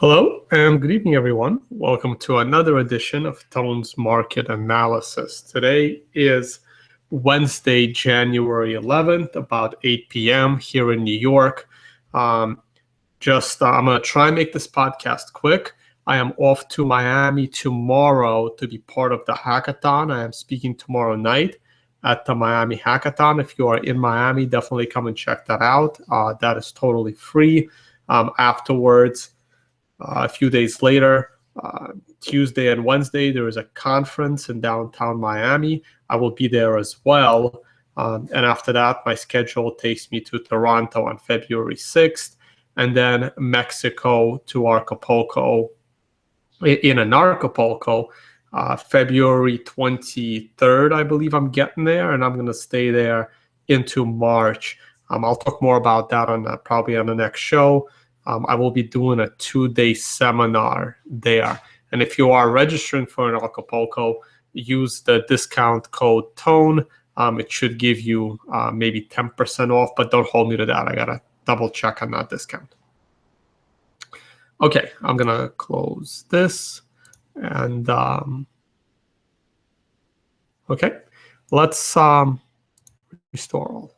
Hello and good evening, everyone. Welcome to another edition of Tone's Market Analysis. Today is Wednesday, January 11th, about 8 p.m. here in New York. I'm going to try and make this podcast quick. I am off to Miami tomorrow to be part of the hackathon. I am speaking tomorrow night at the Miami Hackathon. If you are in Miami, definitely come and check that out. That is totally free. Afterwards, a few days later, Tuesday and Wednesday, there is a conference in downtown Miami. I will be there as well. And after that, my schedule takes me to Toronto on February 6th, and then Mexico to Acapulco, in Acapulco, February 23rd, I believe I'm getting there, and I'm going to stay there into March. I'll talk more about that probably on the next show. I will be doing a 2-day seminar there. And if you are registering for an Acapulco, use the discount code TONE. It should give you maybe 10% off, but don't hold me to that. I got to double check on that discount. Okay, I'm going to close this. And okay, let's restore all.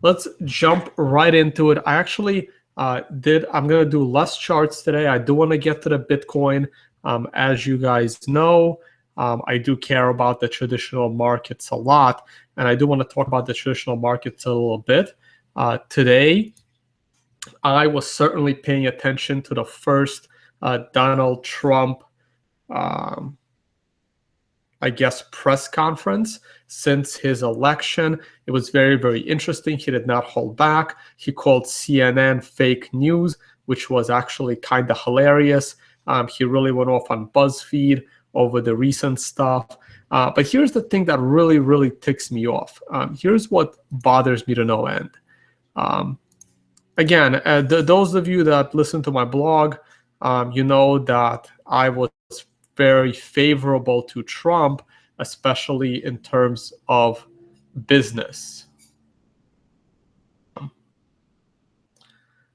Let's jump right into it. I actually I'm going to do less charts today. I do want to get to the Bitcoin. As you guys know, I do care about the traditional markets a lot, and I do want to talk about the traditional markets a little bit. Today, I was certainly paying attention to the first Donald Trump, press conference since his election. It was very, very interesting. He did not hold back. He called CNN fake news, which was actually kind of hilarious. He really went off on BuzzFeed over the recent stuff. But here's the thing that really, really ticks me off. Here's what bothers me to no end. Again, those of you that listen to my blog, you know that I was very favorable to Trump, especially in terms of business.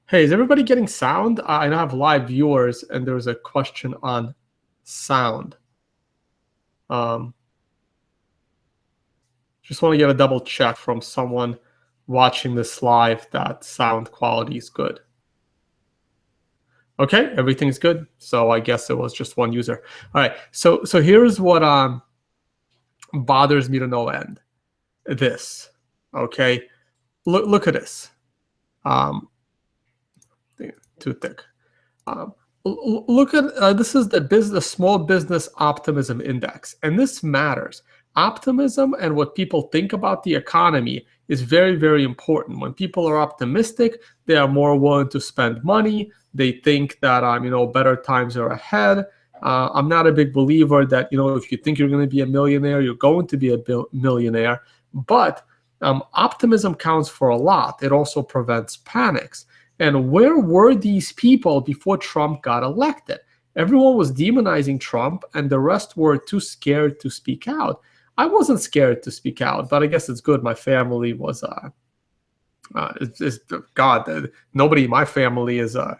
Hey, is everybody getting sound? I now have live viewers, and there's a question on sound. Just want to get a double check from someone watching this live that sound quality is good. Okay, everything's good. So I guess it was just one user. All right, so here's what bothers me to no end. This, okay? Look at this. Too thick. Look at this is the Small Business Optimism Index, and this matters. Optimism and what people think about the economy is very, very important. When people are optimistic, they are more willing to spend money. They think that better times are ahead. I'm not a big believer that if you think you're going to be a millionaire, you're going to be a millionaire. But optimism counts for a lot. It also prevents panics. And where were these people before Trump got elected? Everyone was demonizing Trump, and the rest were too scared to speak out. I wasn't scared to speak out, but I guess it's good. My family was God. Nobody in my family is a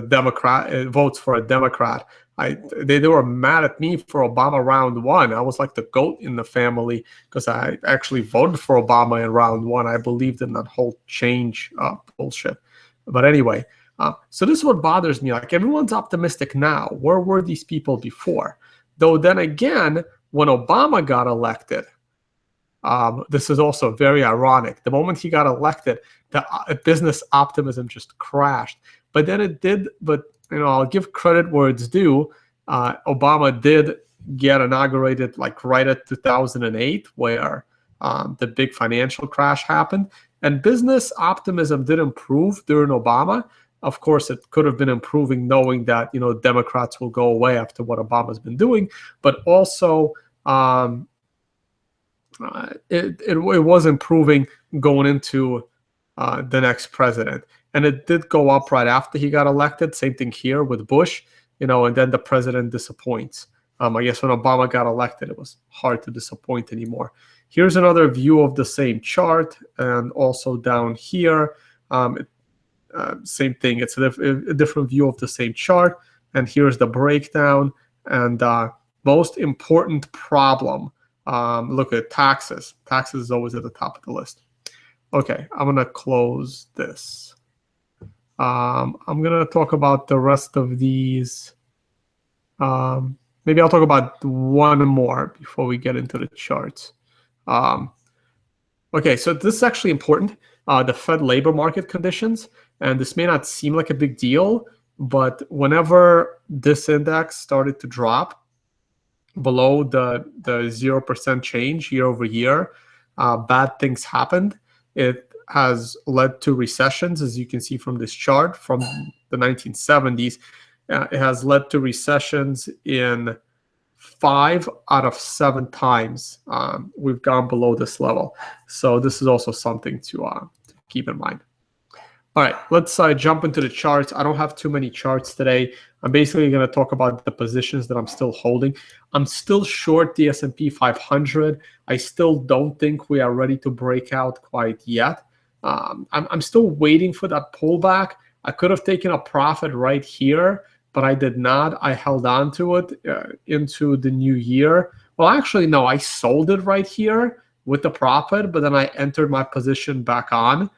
Democrat. Votes for a Democrat. They were mad at me for Obama round one. I was like the GOAT in the family because I actually voted for Obama in round one. I believed in that whole change bullshit. But anyway, so this is what bothers me. Like, everyone's optimistic now. Where were these people before? Though then again, when Obama got elected, this is also very ironic. The moment he got elected, the business optimism just crashed. But then it did. But I'll give credit where it's due. Obama did get inaugurated like right at 2008, where the big financial crash happened, and business optimism did improve during Obama. Of course, it could have been improving knowing that Democrats will go away after what Obama's been doing, but also it was improving going into the next president. And it did go up right after he got elected. Same thing here with Bush, and then the president disappoints. I guess when Obama got elected, it was hard to disappoint anymore. Here's another view of the same chart, and also down here, same thing. It's a different view of the same chart. And here's the breakdown. And most important problem, look at taxes. Taxes is always at the top of the list. Okay, I'm going to close this. I'm going to talk about the rest of these. Maybe I'll talk about one more before we get into the charts. Okay, so this is actually important, the Fed labor market conditions. And this may not seem like a big deal, but whenever this index started to drop below the 0% change year over year, bad things happened. It has led to recessions, as you can see from this chart from the 1970s. It has led to recessions in 5 out of 7 times we've gone below this level. So this is also something to keep in mind. All right, let's jump into the charts. I don't have too many charts today. I'm basically going to talk about the positions that I'm still holding. I'm still short the S&P 500. I still don't think we are ready to break out quite yet. I'm still waiting for that pullback. I could have taken a profit right here, but I did not. I held on to it into the new year. Well, actually, no, I sold it right here with the profit, but then I entered my position back on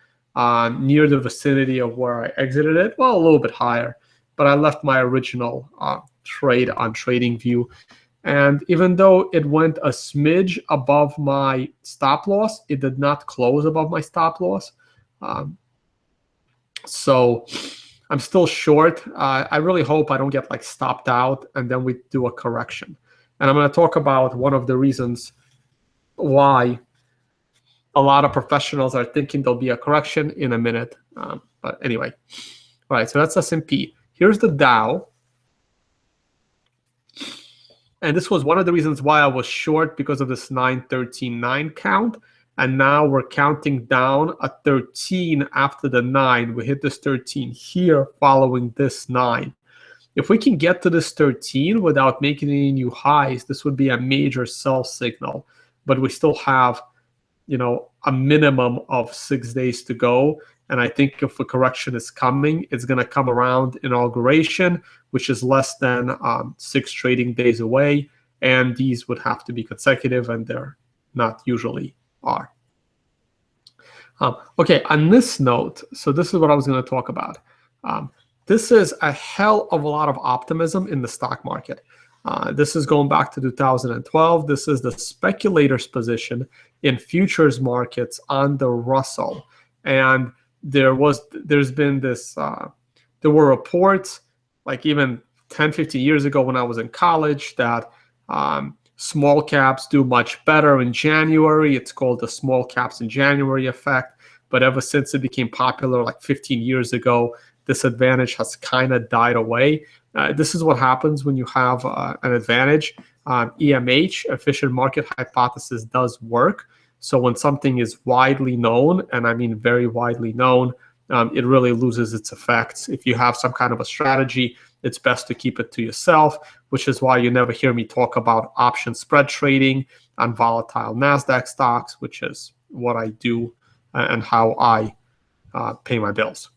near the vicinity of where I exited it. Well, a little bit higher, but I left my original trade on TradingView. And even though it went a smidge above my stop loss, it did not close above my stop loss. So I'm still short. I really hope I don't get like stopped out and then we do a correction. And I'm going to talk about one of the reasons why a lot of professionals are thinking there'll be a correction in a minute. But anyway, all right, so that's S&P. Here's the Dow. And this was one of the reasons why I was short, because of this 913.9 count. And now we're counting down a 13 after the 9. We hit this 13 here following this 9. If we can get to this 13 without making any new highs, this would be a major sell signal. But we still have, you know, a minimum of 6 days to go. And I think if a correction is coming, it's going to come around inauguration, which is less than 6 trading days away. And these would have to be consecutive, and they're not usually are. Okay, on this note, so this is what I was going to talk about. This is a hell of a lot of optimism in the stock market. This is going back to 2012. This is the speculator's position in futures markets on the Russell. And there's been this, there were reports like even 10, 15 years ago when I was in college that small caps do much better in January. It's called the small caps in January effect. But ever since it became popular like 15 years ago, this advantage has kind of died away. This is what happens when you have an advantage. EMH, efficient market hypothesis, does work. So when something is widely known, and I mean very widely known, it really loses its effects. If you have some kind of a strategy, it's best to keep it to yourself, which is why you never hear me talk about option spread trading on volatile NASDAQ stocks, which is what I do and how I pay my bills.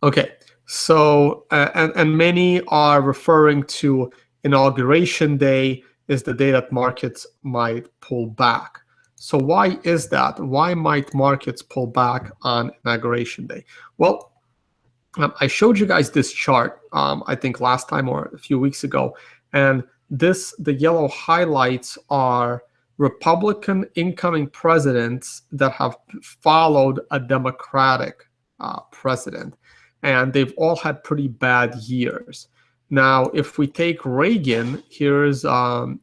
Okay, so, and many are referring to inauguration day is the day that markets might pull back. So why is that? Why might markets pull back on inauguration day? Well, I showed you guys this chart, I think last time or a few weeks ago, and the yellow highlights are Republican incoming presidents that have followed a Democratic president, and they've all had pretty bad years. Now, if we take Reagan, here's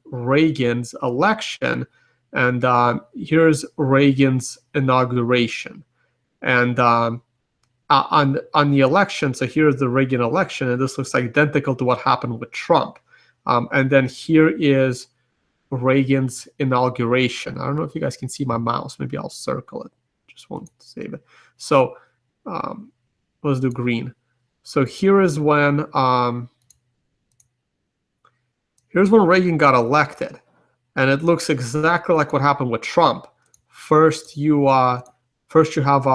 Reagan's election, and here's Reagan's inauguration. And on the election, so here's the Reagan election, and this looks identical to what happened with Trump. And then here is Reagan's inauguration. I don't know if you guys can see my mouse. Maybe I'll circle it. Just won't save it. So let's do green. So here is when here's when Reagan got elected, and it looks exactly like what happened with Trump. First you have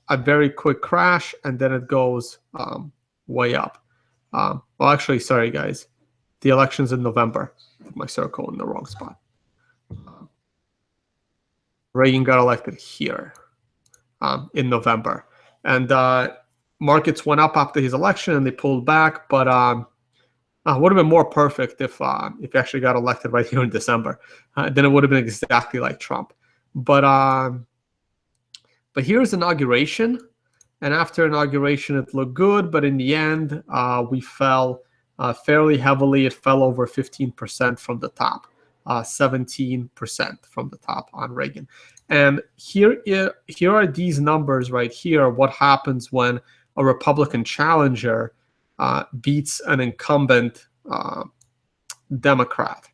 a very quick crash, and then it goes way up. Well, actually, sorry, guys. The election's in November. Put my circle in the wrong spot. Reagan got elected here in November. And markets went up after his election, and they pulled back. But would have been more perfect if he actually got elected right here in December. Then it would have been exactly like Trump. But here's inauguration. And after inauguration, it looked good. But in the end, we fell fairly heavily. It fell over 15% from the top, 17% from the top on Reagan. And here are these numbers right here. What happens when a Republican challenger beats an incumbent Democrat?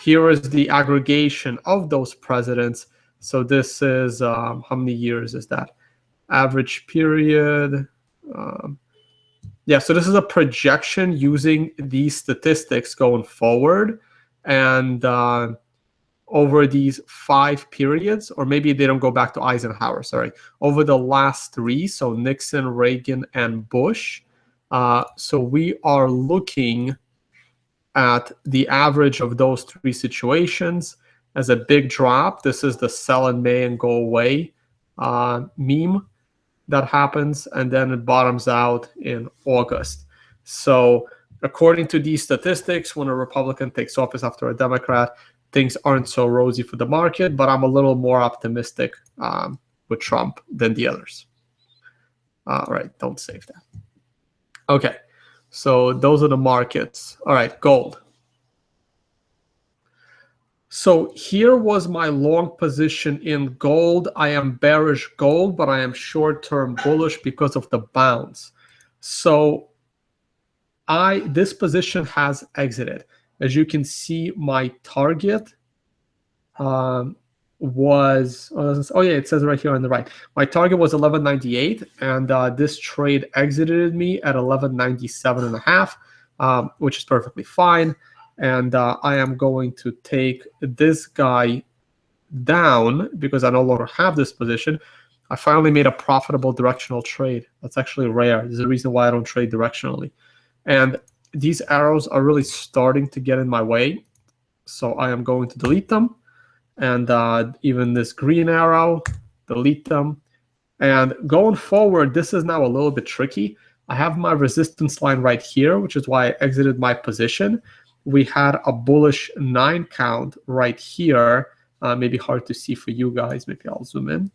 Here is the aggregation of those presidents. So this is, how many years is that? Average period. Yeah, so this is a projection using these statistics going forward. And over these 5 periods, or maybe they don't go back to Eisenhower, sorry, over the last 3, so Nixon, Reagan, and Bush. So we are looking at the average of those 3 situations as a big drop. This is the sell in May and go away meme that happens, and then it bottoms out in August. So according to these statistics, when a Republican takes office after a Democrat, things aren't so rosy for the market, but I'm a little more optimistic with Trump than the others. All right, don't save that. Okay, so those are the markets. All right, gold. So here was my long position in gold. I am bearish gold, but I am short-term bullish because of the bounce. So this position has exited. As you can see, my target was, oh yeah, it says right here on the right. My target was 1198, and this trade exited me at 1197.5, which is perfectly fine. And I am going to take this guy down because I no longer have this position. I finally made a profitable directional trade. That's actually rare. There's a reason why I don't trade directionally. And these arrows are really starting to get in my way. So I am going to delete them. And even this green arrow, delete them. And going forward, this is now a little bit tricky. I have my resistance line right here, which is why I exited my position. We had a bullish 9 count right here. Maybe hard to see for you guys. Maybe I'll zoom in.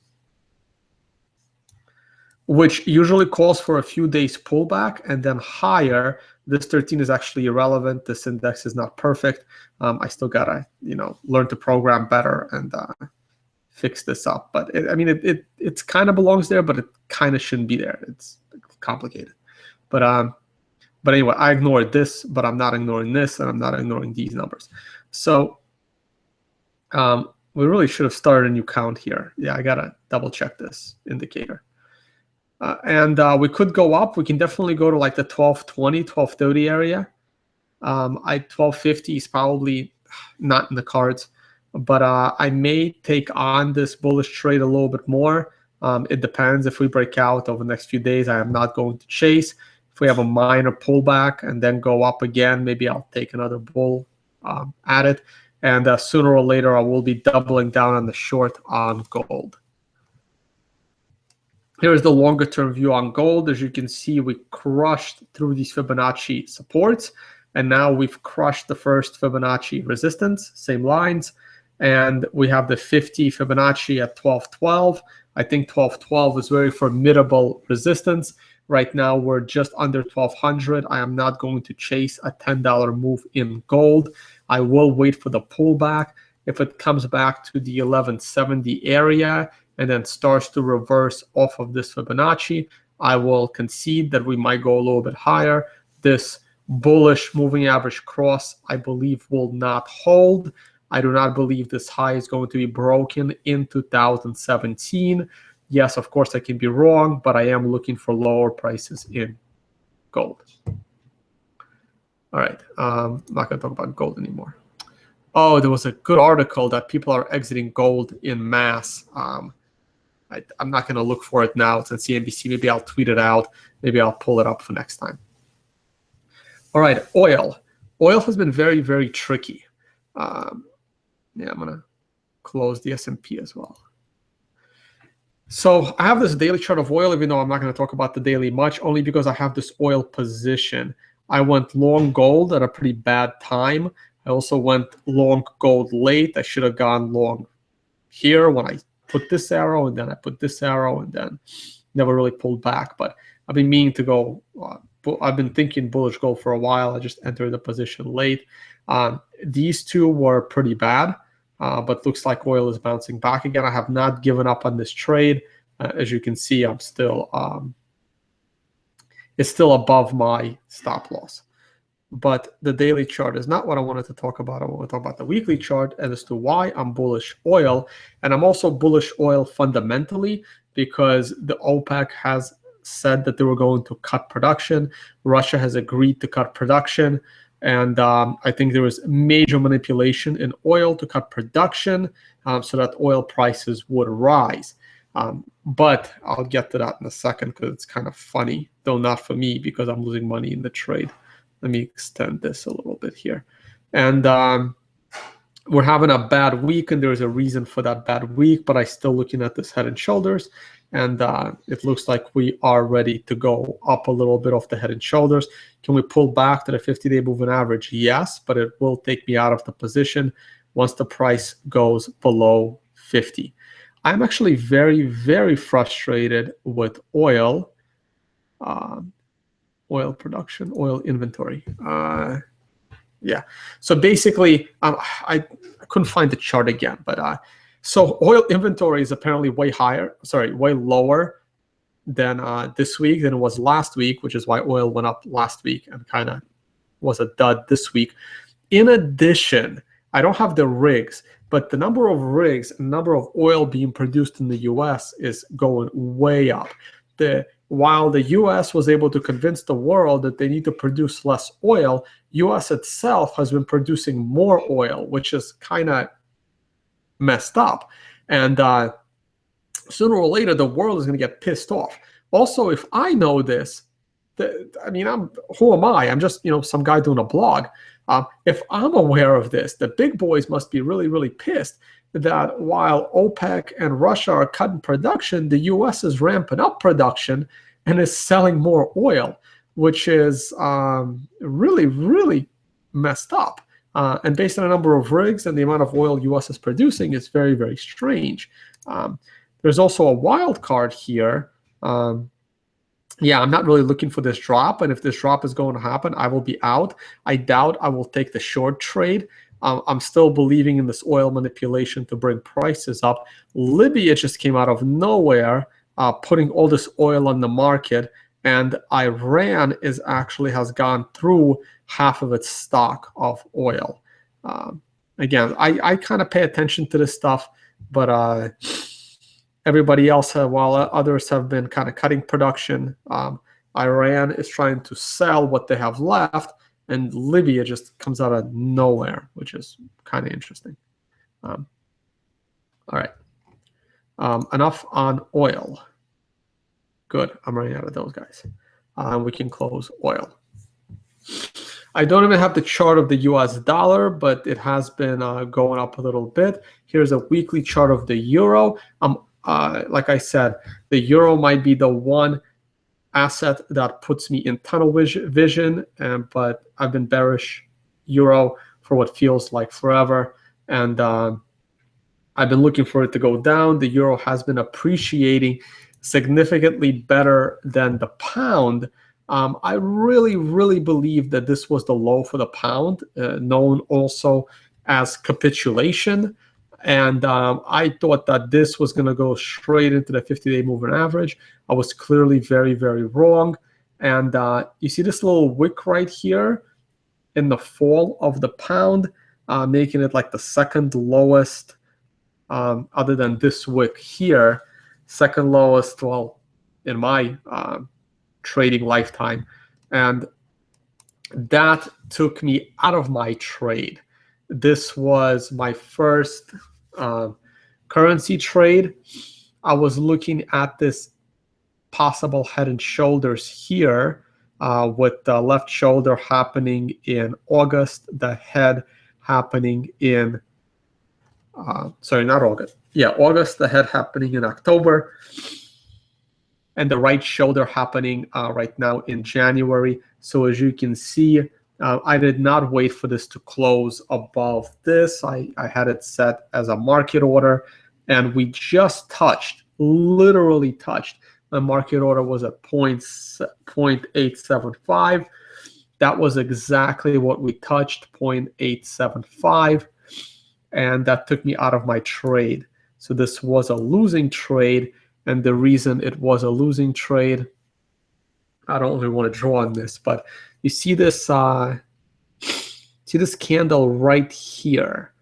Which usually calls for a few days pullback and then higher. This 13 is actually irrelevant. This index is not perfect. I still gotta, learn to program better and fix this up. But it kind of belongs there, but it kind of shouldn't be there. It's complicated. But anyway, I ignored this, but I'm not ignoring this, and I'm not ignoring these numbers. So we really should have started a new count here. Yeah, I gotta double check this indicator. And we could go up. We can definitely go to like the 1220, 1230 area. 1250 is probably not in the cards, but I may take on this bullish trade a little bit more. It depends. If we break out over the next few days, I am not going to chase. If we have a minor pullback and then go up again, maybe I'll take another bull at it. And sooner or later, I will be doubling down on the short on gold. Here's the longer term view on gold. As you can see, we crushed through these Fibonacci supports, and now we've crushed the first Fibonacci resistance, same lines, and we have the 50 Fibonacci at 1212. I think 1212 is very formidable resistance. Right now, we're just under 1200. I am not going to chase a $10 move in gold. I will wait for the pullback. If it comes back to the 1170 area, and then starts to reverse off of this Fibonacci, I will concede that we might go a little bit higher. This bullish moving average cross, I believe, will not hold. I do not believe this high is going to be broken in 2017. Yes, of course, I can be wrong, but I am looking for lower prices in gold. All right, I'm not going to talk about gold anymore. Oh, there was a good article that people are exiting gold in mass. I'm not going to look for it now. It's on CNBC. Maybe I'll tweet it out. Maybe I'll pull it up for next time. All right, oil. Oil has been very, very tricky. Yeah, I'm going to close the S&P as well. So I have this daily chart of oil, even though I'm not going to talk about the daily much, only because I have this oil position. I went long gold at a pretty bad time. I also went long gold late. I should have gone long here when I put this arrow, and then I put this arrow, and then never really pulled back. But I've been meaning to go. I've been thinking bullish gold for a while. I just entered the position late. These two were pretty bad, but looks like oil is bouncing back again. I have not given up on this trade. As you can see, I'm still it's still above my stop loss. But the daily chart is not what I wanted to talk about. I want to talk about the weekly chart and as to why I'm bullish oil. And I'm also bullish oil fundamentally because the OPEC has said that they were going to cut production. Russia has agreed to cut production. And I think there was major manipulation in oil to cut production so that oil prices would rise. But I'll get to that in a second because it's kind of funny, though not for me because I'm losing money in the trade. Let me extend this a little bit here. And we're having a bad week, and there's a reason for that bad week, but I'm still looking at this head and shoulders, and it looks like we are ready to go up a little bit off the head and shoulders. Can we pull back to the 50-day moving average? Yes, but it will take me out of the position once the price goes below 50. I'm actually very, very frustrated with oil. Oil production, oil inventory. Yeah. So basically, I couldn't find the chart again, but so oil inventory is apparently way lower than this week than it was last week, which is why oil went up last week and kind of was a dud this week. In addition, I don't have the rigs, but the number of rigs and number of oil being produced in the U.S. is going way up. While the U.S. was able to convince the world that they need to produce less oil, U.S. itself has been producing more oil, which is kind of messed up. And sooner or later, the world is going to get pissed off. Also, if I know this, who am I? I'm just some guy doing a blog. If I'm aware of this, the big boys must be really, really pissed that while OPEC and Russia are cutting production, the U.S. is ramping up production and is selling more oil, which is really, really messed up. And based on the number of rigs and the amount of oil U.S. is producing, it's very, very strange. There's also a wild card here. Yeah, I'm not really looking for this drop. And if this drop is going to happen, I will be out. I doubt I will take the short trade. I'm still believing in this oil manipulation to bring prices up. Libya just came out of nowhere, putting all this oil on the market. And Iran has gone through half of its stock of oil. Again, I kind of pay attention to this stuff, but everybody else, while others have been kind of cutting production, Iran is trying to sell what they have left, and Libya just comes out of nowhere, which is kind of interesting. All right. Enough on oil. Good. I'm running out of those guys. We can close oil. I don't even have the chart of the US dollar, but it has been going up a little bit. Here's a weekly chart of the euro. Like I said, the euro might be the one asset that puts me in tunnel vision, but I've been bearish euro for what feels like forever, and I've been looking for it to go down. The euro has been appreciating significantly better than the pound. I really, really believe that this was the low for the pound, known also as capitulation. And I thought that this was going to go straight into the 50-day moving average. I was clearly very, very wrong. And you see this little wick right here in the fall of the pound, making it like the second lowest, other than this wick here, second lowest, well, in my trading lifetime. And that took me out of my trade. This was my first currency trade. I was looking at this possible head and shoulders here, with the left shoulder happening in August, the head happening in, sorry, not August. Yeah, August, the head happening in October, and the right shoulder happening right now in January. So as you can see, I did not wait for this to close above this. I had it set as a market order, and we just touched, literally touched. The market order was at 0.875. That was exactly what we touched, 0.875. And that took me out of my trade. So this was a losing trade. And the reason it was a losing trade, I don't really want to draw on this, but you see this candle right here,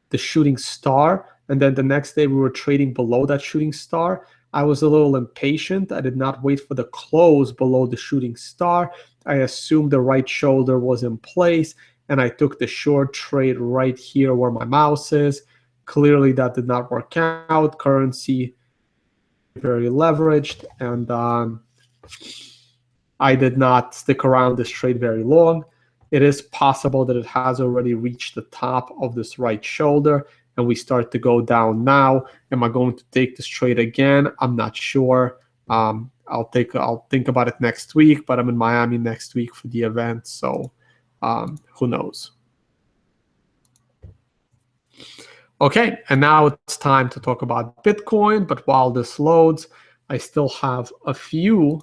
the shooting star, and then the next day we were trading below that shooting star. I was a little impatient. I did not wait for the close below the shooting star. I assumed the right shoulder was in place, and I took the short trade right here where my mouse is. Clearly that did not work out. Currency very leveraged, and I did not stick around this trade very long. It is possible that it has already reached the top of this right shoulder and we start to go down now. Am I going to take this trade again? I'm not sure. I'll think about it next week, but I'm in Miami next week for the event, so who knows? Okay, and now it's time to talk about Bitcoin, but while this loads, I still have a few.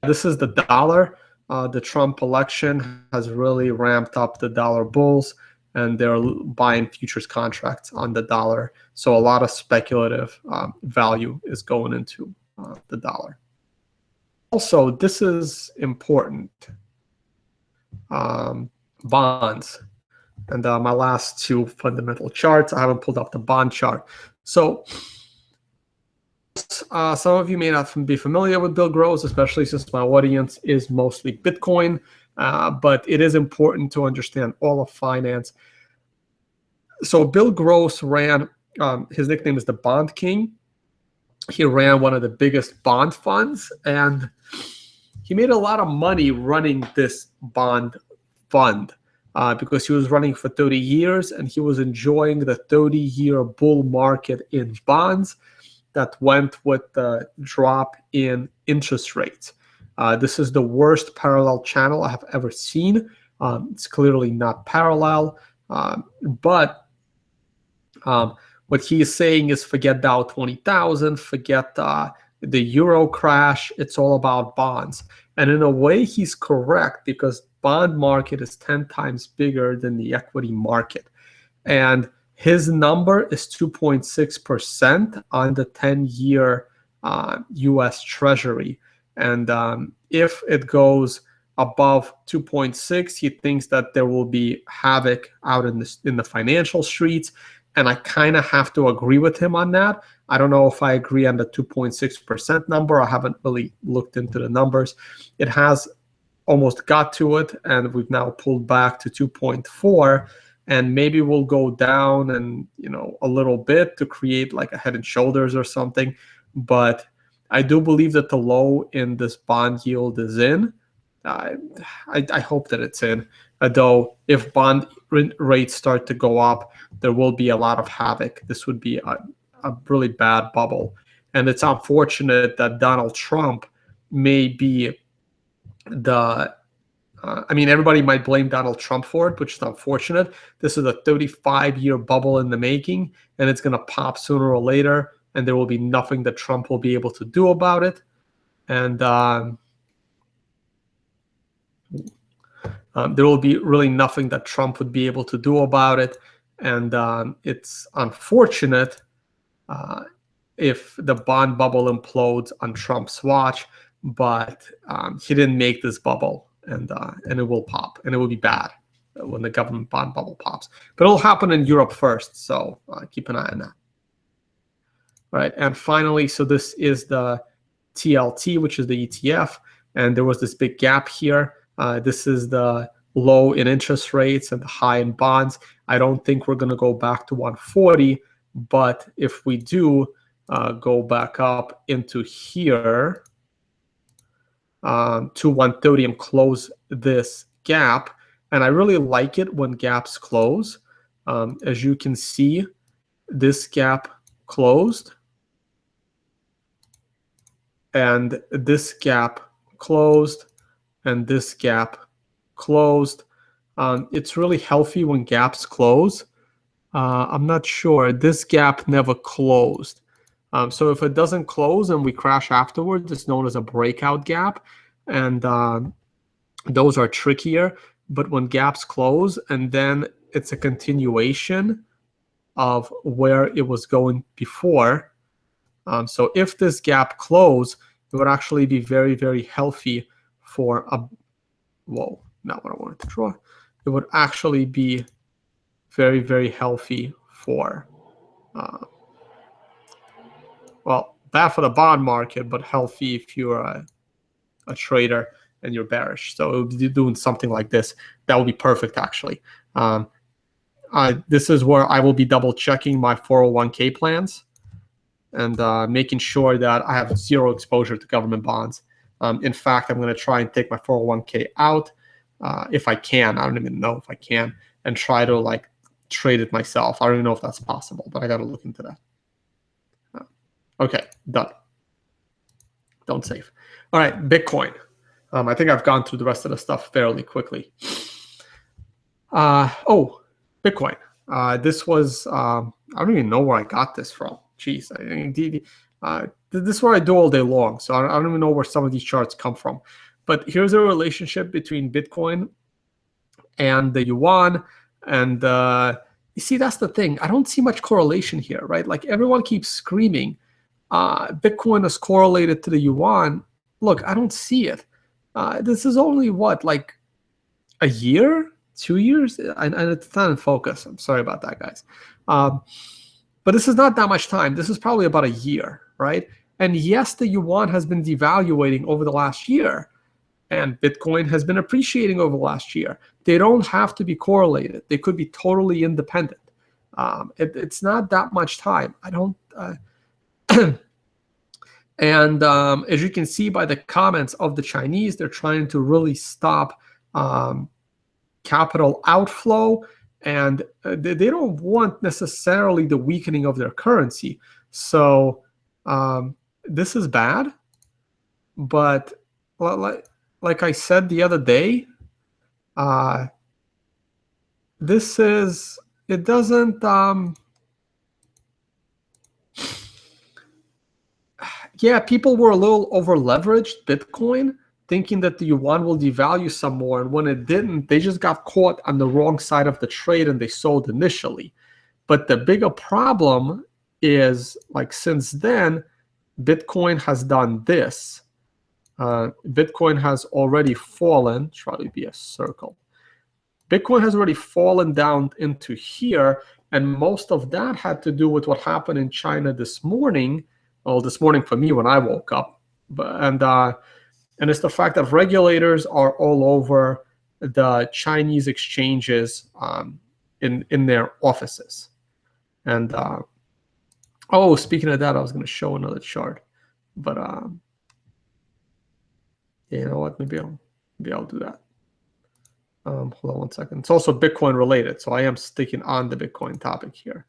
This is the dollar. The Trump election has really ramped up the dollar bulls, and they're buying futures contracts on the dollar. So a lot of speculative value is going into the dollar. Also, this is important. Bonds. And my last two fundamental charts, I haven't pulled up the bond chart. So some of you may not be familiar with Bill Gross, especially since my audience is mostly Bitcoin, but it is important to understand all of finance. So Bill Gross ran, his nickname is the Bond King. He ran one of the biggest bond funds, and he made a lot of money running this bond fund because he was running for 30 years, and he was enjoying the 30-year bull market in bonds that went with the drop in interest rates. This is the worst parallel channel I have ever seen. It's clearly not parallel, but what he is saying is forget Dow 20,000, forget the euro crash. It's all about bonds. And in a way, he's correct, because bond market is 10 times bigger than the equity market. And his number is 2.6% on the 10-year U.S. Treasury. And if it goes above 2.6, he thinks that there will be havoc out in the financial streets. And I kind of have to agree with him on that. I don't know if I agree on the 2.6% number. I haven't really looked into the numbers. It has almost got to it, and we've now pulled back to 2.4. And maybe we'll go down and a little bit to create like a head and shoulders or something. But I do believe that the low in this bond yield is in. I hope that it's in. Though if bond rates start to go up, there will be a lot of havoc. This would be a really bad bubble. And it's unfortunate that Donald Trump may be the I mean, everybody might blame Donald Trump for it, which is unfortunate. This is a 35-year bubble in the making, and it's going to pop sooner or later, and there will be nothing that Trump will be able to do about it. And there will be really nothing that Trump would be able to do about it. And it's unfortunate if the bond bubble implodes on Trump's watch, but he didn't make this bubble. And it will pop, and it will be bad when the government bond bubble pops. But it'll happen in Europe first, so keep an eye on that. All right, and finally, so this is the TLT, which is the ETF, and there was this big gap here. This is the low in interest rates and the high in bonds. I don't think we're going to go back to 140, but if we do, go back up into here to 130 and close this gap. And I really like it when gaps close. As you can see, this gap closed, and this gap closed, and this gap closed. It's really healthy when gaps close. I'm not sure. This gap never closed. So if it doesn't close and we crash afterwards, it's known as a breakout gap. And those are trickier. But when gaps close and then it's a continuation of where it was going before. So if this gap closed, it would actually be very, very healthy for a, whoa, not what I wanted to draw. It would actually be very, very healthy for, well, bad for the bond market, but healthy if you're a trader and you're bearish. So it would be doing something like this. That would be perfect, actually. This is where I will be double checking my 401k plans and making sure that I have zero exposure to government bonds. In fact, I'm going to try and take my 401k out if I can. I don't even know if I can, and try to like trade it myself. I don't even know if that's possible, but I got to look into that. Okay, done. Don't save. All right, Bitcoin. I think I've gone through the rest of the stuff fairly quickly. Oh, Bitcoin. This was, I don't even know where I got this from. Jeez, this is what I do all day long, so I don't even know where some of these charts come from. But here's a relationship between Bitcoin and the yuan. And you see, that's the thing. I don't see much correlation here, right? Like everyone keeps screaming, Bitcoin is correlated to the yuan. Look, I don't see it. This is only what, like a year, 2 years? And it's not in focus. I'm sorry about that, guys. But this is not that much time. This is probably about a year, right? And yes, the yuan has been devaluating over the last year, and Bitcoin has been appreciating over the last year. They don't have to be correlated. They could be totally independent. It's not that much time. I don't. And as you can see by the comments of the Chinese, they're trying to really stop capital outflow, and they don't want necessarily the weakening of their currency. So this is bad, but like I said the other day, it doesn't, yeah, people were a little over leveraged Bitcoin, thinking that the yuan will devalue some more, and when it didn't, they just got caught on the wrong side of the trade and they sold initially. But the bigger problem is, like, since then, Bitcoin has done this. Bitcoin has already fallen, should probably be a circle. Bitcoin has already fallen down into here, and most of that had to do with what happened in China this morning. Well, this morning for me when I woke up, and it's the fact that regulators are all over the Chinese exchanges in their offices. And oh, speaking of that, I was going to show another chart, but yeah, you know what? Maybe I'll do that. Hold on one second. It's also Bitcoin related, so I am sticking on the Bitcoin topic here.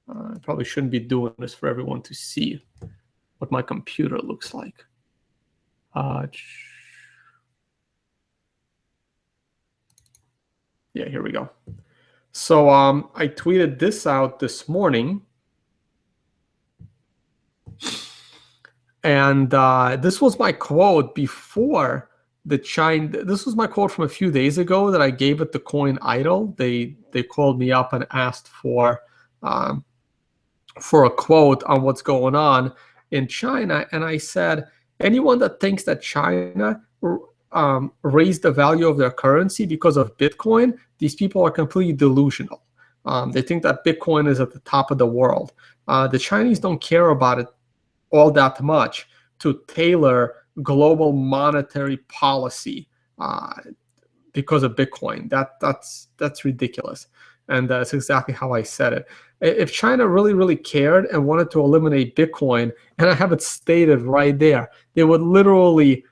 I probably shouldn't be doing this for everyone to see what my computer looks like. Yeah, here we go. So I tweeted this out this morning. And this was my quote before the China. This was my quote from a few days ago that I gave at the Coin Idol. They called me up and asked for a quote on what's going on in China, and I said, anyone that thinks that China raised the value of their currency because of Bitcoin, these people are completely delusional. They think that Bitcoin is at the top of the world. The Chinese don't care about it all that much to tailor global monetary policy because of Bitcoin. That's ridiculous. And that's exactly how I said it. If China really, really cared and wanted to eliminate Bitcoin, and I have it stated right there, they would literally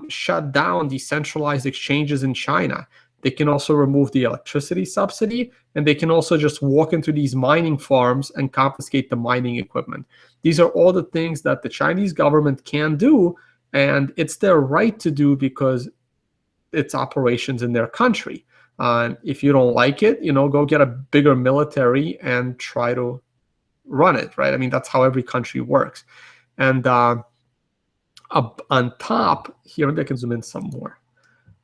shut down decentralized exchanges in China. They can also remove the electricity subsidy, and they can also just walk into these mining farms and confiscate the mining equipment. These are all the things that the Chinese government can do, and it's their right to do because it's operations in their country. If you don't like it, go get a bigger military and try to run it, right? I mean, that's how every country works. And up on top here, maybe I can zoom in some more.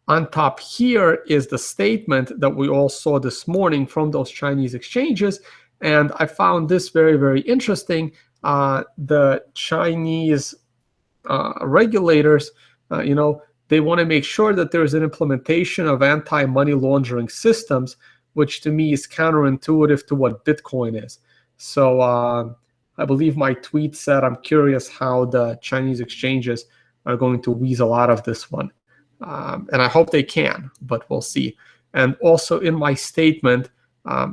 On top here is the statement that we all saw this morning from those Chinese exchanges. And I found this very, very interesting. The Chinese regulators, they want to make sure that there's an implementation of anti-money laundering systems, which to me is counterintuitive to what Bitcoin is. So I believe my tweet said, I'm curious how the Chinese exchanges are going to weasel out of this one. And I hope they can, but we'll see. And also in my statement, I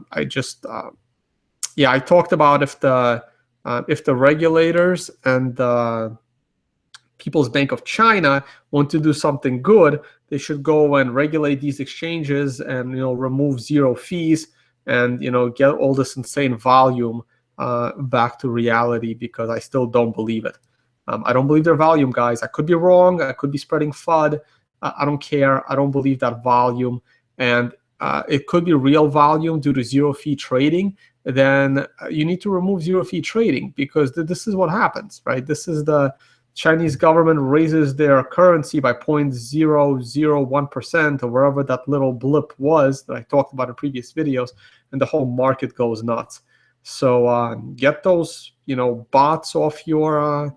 talked about if the regulators and the People's Bank of China want to do something good, they should go and regulate these exchanges and remove zero fees and get all this insane volume back to reality, because I still don't believe it. I don't believe their volume, guys. I could be wrong. I could be spreading FUD. I don't care. I don't believe that volume. And it could be real volume due to zero fee trading. Then you need to remove zero fee trading, because this is what happens, right? This is the Chinese government raises their currency by 0.001% or wherever that little blip was that I talked about in previous videos, and the whole market goes nuts. So get those bots off your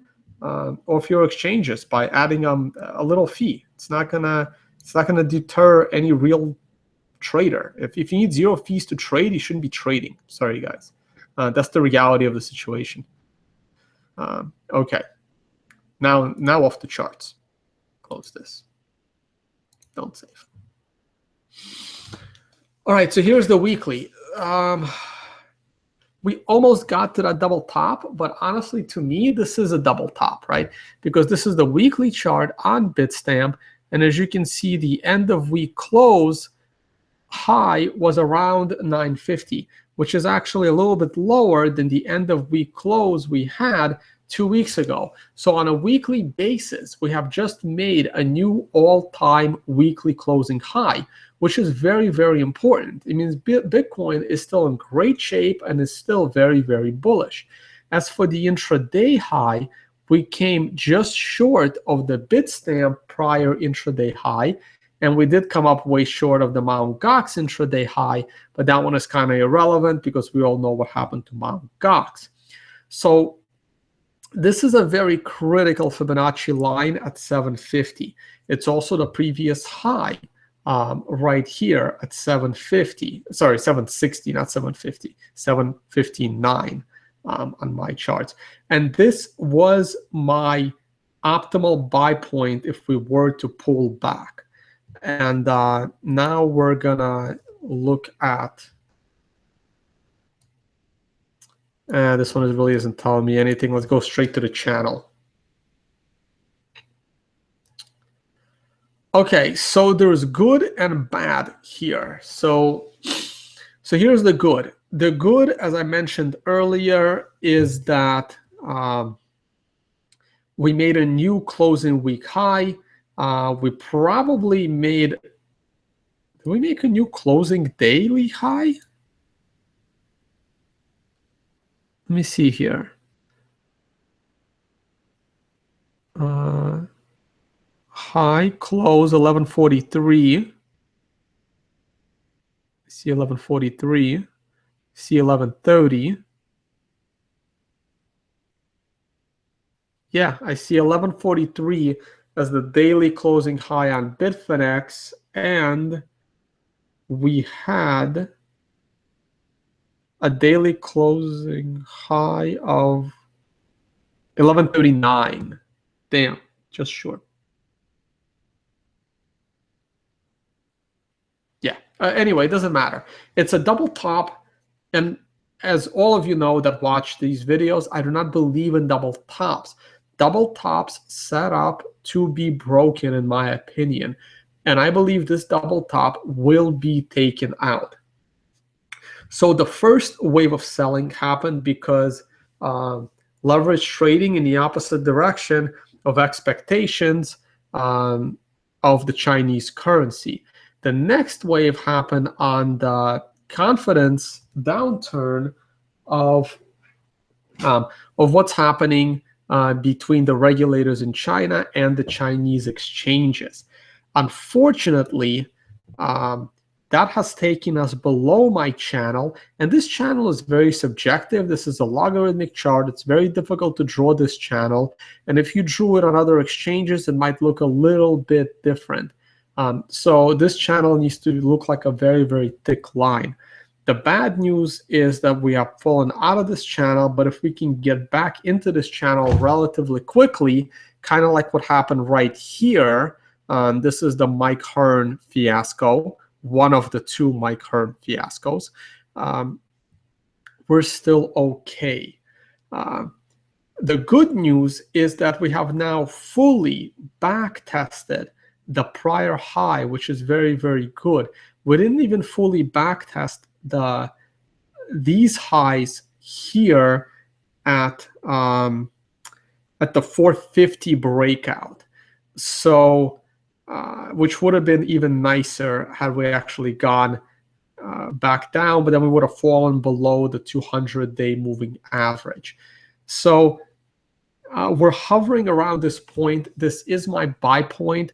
exchanges by adding a little fee. It's not gonna deter any real trader. If you need zero fees to trade, you shouldn't be trading. Sorry, guys. That's the reality of the situation. Okay. Now off the charts. Close this. Don't save. All right, so here's the weekly. We almost got to that double top, but honestly, to me, this is a double top, right? Because this is the weekly chart on Bitstamp, and as you can see, the end of week close high was around 950, which is actually a little bit lower than the end of week close we had 2 weeks ago. So on a weekly basis, we have just made a new all-time weekly closing high, which is very, very important. It means Bitcoin is still in great shape and is still very, very bullish. As for the intraday high, we came just short of the Bitstamp prior intraday high, and we did come up way short of the Mt. Gox intraday high, but that one is kind of irrelevant because we all know what happened to Mt. Gox. So this is a very critical Fibonacci line at 750. It's also the previous high right here at 750. Sorry, 760, not 750. 759 on my charts. And this was my optimal buy point if we were to pull back. And now we're gonna look at. This one really isn't telling me anything. Let's go straight to the channel. Okay, so there's good and bad here. So here's the good. The good, as I mentioned earlier, is that we made a new closing week high. We probably made. Did we make a new closing daily high? Let me see here. High close 1143. See 1143. See 1130. Yeah, I see 1143 as the daily closing high on Bitfinex, and we had a daily closing high of 1139. Damn, just short. Yeah, Anyway, it doesn't matter. It's a double top, and as all of you know that watch these videos, I do not believe in double tops. Double tops set up to be broken, in my opinion, and I believe this double top will be taken out. So the first wave of selling happened because leverage trading in the opposite direction of expectations of the Chinese currency. The next wave happened on the confidence downturn of what's happening between the regulators in China and the Chinese exchanges. Unfortunately, that has taken us below my channel, and this channel is very subjective. This is a logarithmic chart. It's very difficult to draw this channel, and if you drew it on other exchanges, it might look a little bit different. So this channel needs to look like a very, very thick line. The bad news is that we have fallen out of this channel, but if we can get back into this channel relatively quickly, kind of like what happened right here, this is the Mike Hearn fiasco, one of the two Mike Hearn fiascos, we're still okay. The good news is that we have now fully back tested the prior high, which is very, very good. We didn't even fully back test these highs here at the 450 breakout. So which would have been even nicer had we actually gone back down, but then we would have fallen below the 200-day moving average. So we're hovering around this point. This is my buy point.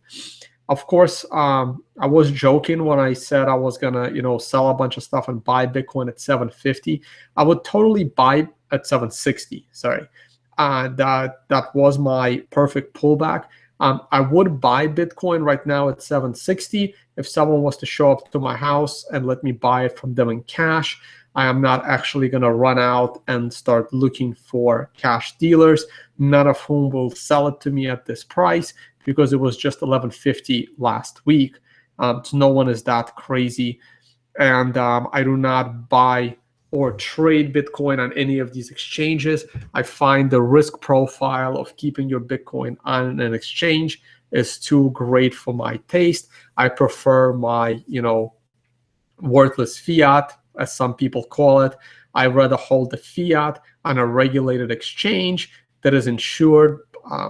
Of course, I was joking when I said I was gonna, sell a bunch of stuff and buy Bitcoin at 750. I would totally buy at 760. Sorry, that was my perfect pullback. I would buy Bitcoin right now at 760 if someone was to show up to my house and let me buy it from them in cash. I am not actually going to run out and start looking for cash dealers, none of whom will sell it to me at this price because it was just 1150 last week. So no one is that crazy. And I do not buy or trade Bitcoin on any of these exchanges. I find the risk profile of keeping your Bitcoin on an exchange is too great for my taste. I prefer my, worthless fiat, as some people call it. I'd rather hold the fiat on a regulated exchange that is insured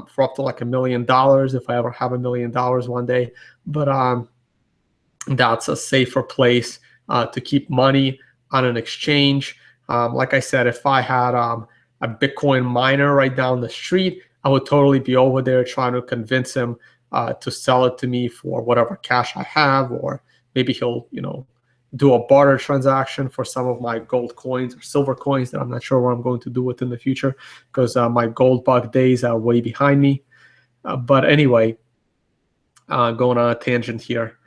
for up to like $1 million if I ever have $1 million one day. But that's a safer place to keep money on an exchange. Like I said, if I had a Bitcoin miner right down the street, I would totally be over there trying to convince him to sell it to me for whatever cash I have, or maybe he'll, do a barter transaction for some of my gold coins or silver coins that I'm not sure what I'm going to do with in the future because my gold bug days are way behind me. But anyway, going on a tangent here.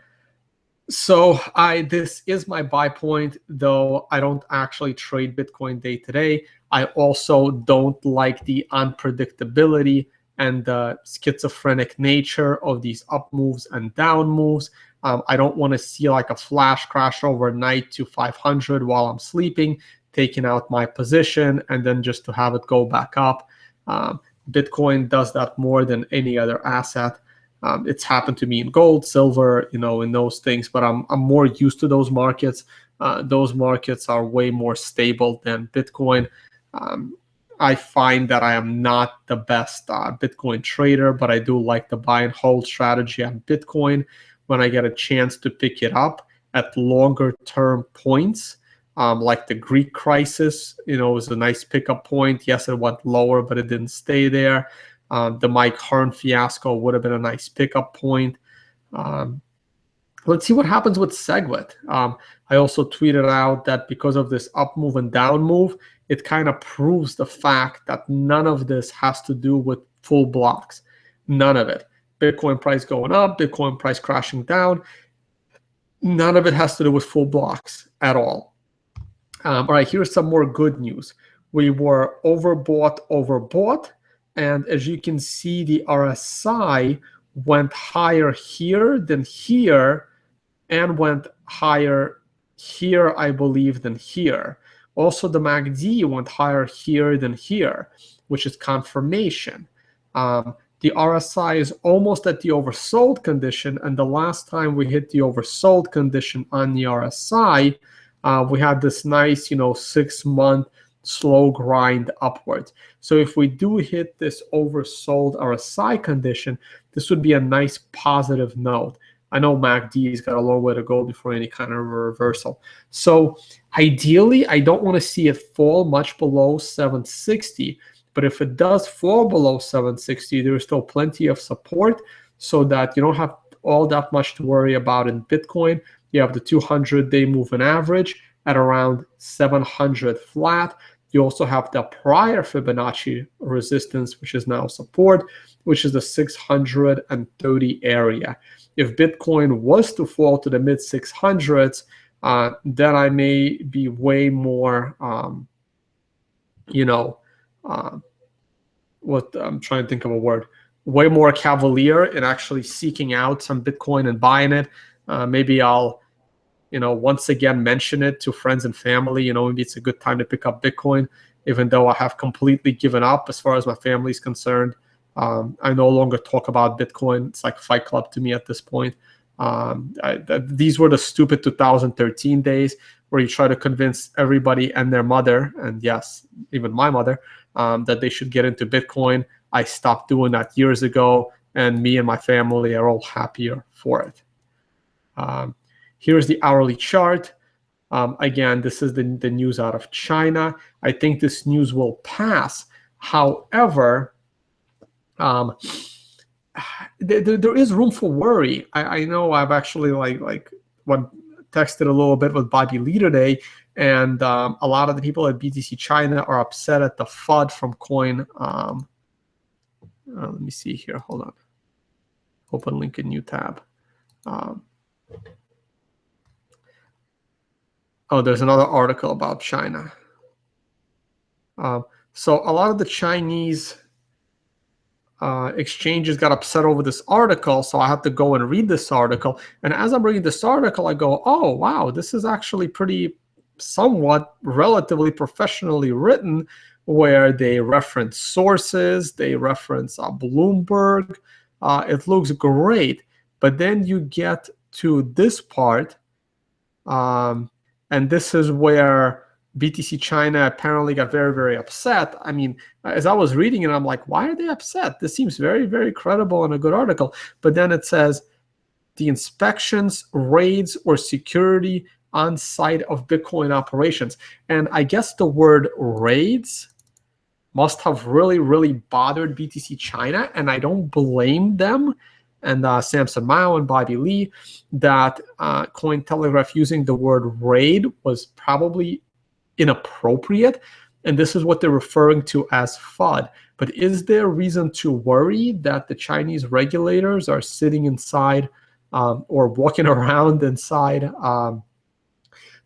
So this is my buy point, though I don't actually trade Bitcoin day to day. I also don't like the unpredictability and the schizophrenic nature of these up moves and down moves. I don't want to see like a flash crash overnight to 500 while I'm sleeping, taking out my position, and then just to have it go back up. Bitcoin does that more than any other asset. It's happened to me in gold, silver, in those things, but I'm more used to those markets. Those markets are way more stable than Bitcoin. I find that I am not the best Bitcoin trader, but I do like the buy and hold strategy on Bitcoin when I get a chance to pick it up at longer term points. Like the Greek crisis, was a nice pickup point. Yes, it went lower, but it didn't stay there. The Mike Hearn fiasco would have been a nice pickup point. Let's see what happens with SegWit. I also tweeted out that because of this up move and down move, it kind of proves the fact that none of this has to do with full blocks. None of it. Bitcoin price going up, Bitcoin price crashing down. None of it has to do with full blocks at all. All right, here's some more good news. We were overbought. And as you can see, the RSI went higher here than here and went higher here, I believe, than here. Also, the MACD went higher here than here, which is confirmation. The RSI is almost at the oversold condition, and the last time we hit the oversold condition on the RSI, we had this nice, 6-month slow grind upwards. So if we do hit this oversold RSI condition, this would be a nice positive note. I know MACD's got a long way to go before any kind of reversal. So ideally, I don't want to see it fall much below 760. But if it does fall below 760, there's still plenty of support so that you don't have all that much to worry about in Bitcoin. You have the 200-day moving average at around 700 flat. You also have the prior Fibonacci resistance, which is now support, which is the 630 area. If Bitcoin was to fall to the mid 600s, then I may be way more, what I'm trying to think of a word, way more cavalier in actually seeking out some Bitcoin and buying it. Maybe I'll, once again mention it to friends and family. Maybe it's a good time to pick up Bitcoin, even though I have completely given up as far as my family is concerned. I no longer talk about Bitcoin. It's like Fight Club to me at this point. These were the stupid 2013 days where you try to convince everybody and their mother, and yes, even my mother, that they should get into Bitcoin. I stopped doing that years ago, and me and my family are all happier for it. Here's the hourly chart. Again, this is the news out of China. I think this news will pass. However, there is room for worry. I know I've actually texted a little bit with Bobby Lee today, and a lot of the people at BTC China are upset at the FUD from Coin. Let me see here. Hold on. Open link in new tab. Oh, there's another article about China. So a lot of the Chinese exchanges got upset over this article, so I had to go and read this article. And as I'm reading this article, I go, oh, wow, this is actually pretty somewhat relatively professionally written, where they reference sources, they reference Bloomberg. It looks great. But then you get to this part, and this is where BTC China apparently got very, very upset. I mean, as I was reading it, I'm like, why are they upset? This seems very, very credible and a good article. But then it says the inspections, raids, or security on site of Bitcoin operations. And I guess the word raids must have really, really bothered BTC China. And I don't blame them and Samson Mao and Bobby Lee that Cointelegraph using the word raid was probably inappropriate, and this is what they're referring to as FUD. But is there reason to worry that the Chinese regulators are sitting inside or walking around inside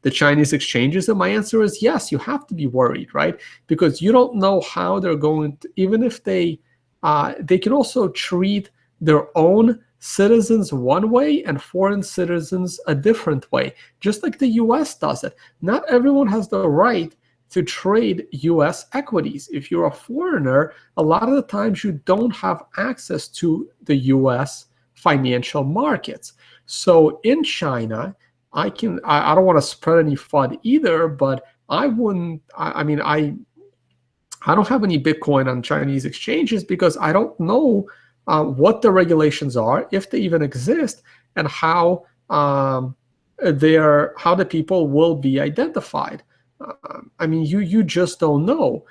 the Chinese exchanges? And my answer is yes, you have to be worried, right? Because you don't know how they're going to, even if they can also treat their own citizens one way and foreign citizens a different way, just like the US does it. Not everyone has the right to trade US equities. If you're a foreigner, a lot of the times you don't have access to the US financial markets. So in China, I don't want to spread any FUD either, but I wouldn't, I don't have any Bitcoin on Chinese exchanges because I don't know what the regulations are, if they even exist, and how the people will be identified. You just don't know.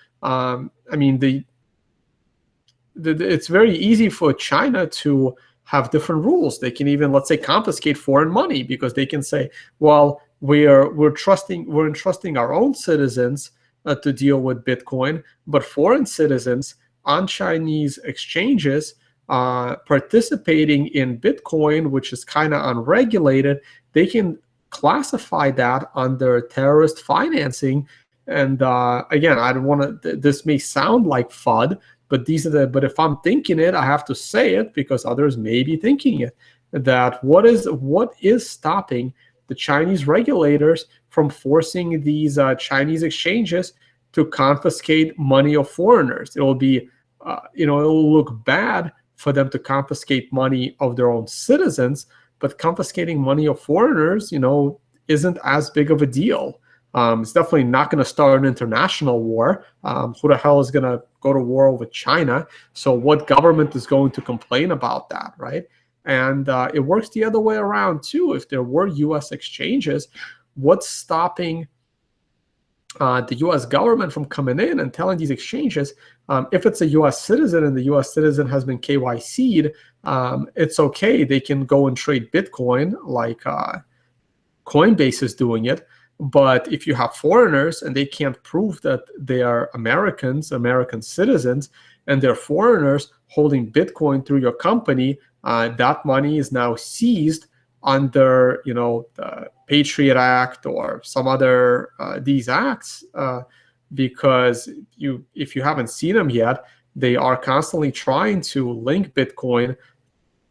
It's very easy for China to have different rules. They can even, let's say, confiscate foreign money because they can say, well, we're entrusting our own citizens to deal with Bitcoin, but foreign citizens on Chinese exchanges participating in Bitcoin, which is kind of unregulated, they can classify that under terrorist financing. And again, I don't want to. This may sound like FUD, but but if I'm thinking it, I have to say it because others may be thinking it. That what is stopping the Chinese regulators from forcing these Chinese exchanges to confiscate money of foreigners? It will be, it'll look bad for them to confiscate money of their own citizens, but confiscating money of foreigners, isn't as big of a deal. It's definitely not going to start an international war. Who the hell is going to go to war with China? So what government is going to complain about that, right? And it works the other way around too. If there were U.S. exchanges, what's stopping the U.S. government from coming in and telling these exchanges, if it's a U.S. citizen and the U.S. citizen has been KYC'd, it's okay. They can go and trade Bitcoin like Coinbase is doing it. But if you have foreigners and they can't prove that they are American citizens, and they're foreigners holding Bitcoin through your company, that money is now seized under, the Patriot Act or some other these acts, because if you haven't seen them yet, they are constantly trying to link Bitcoin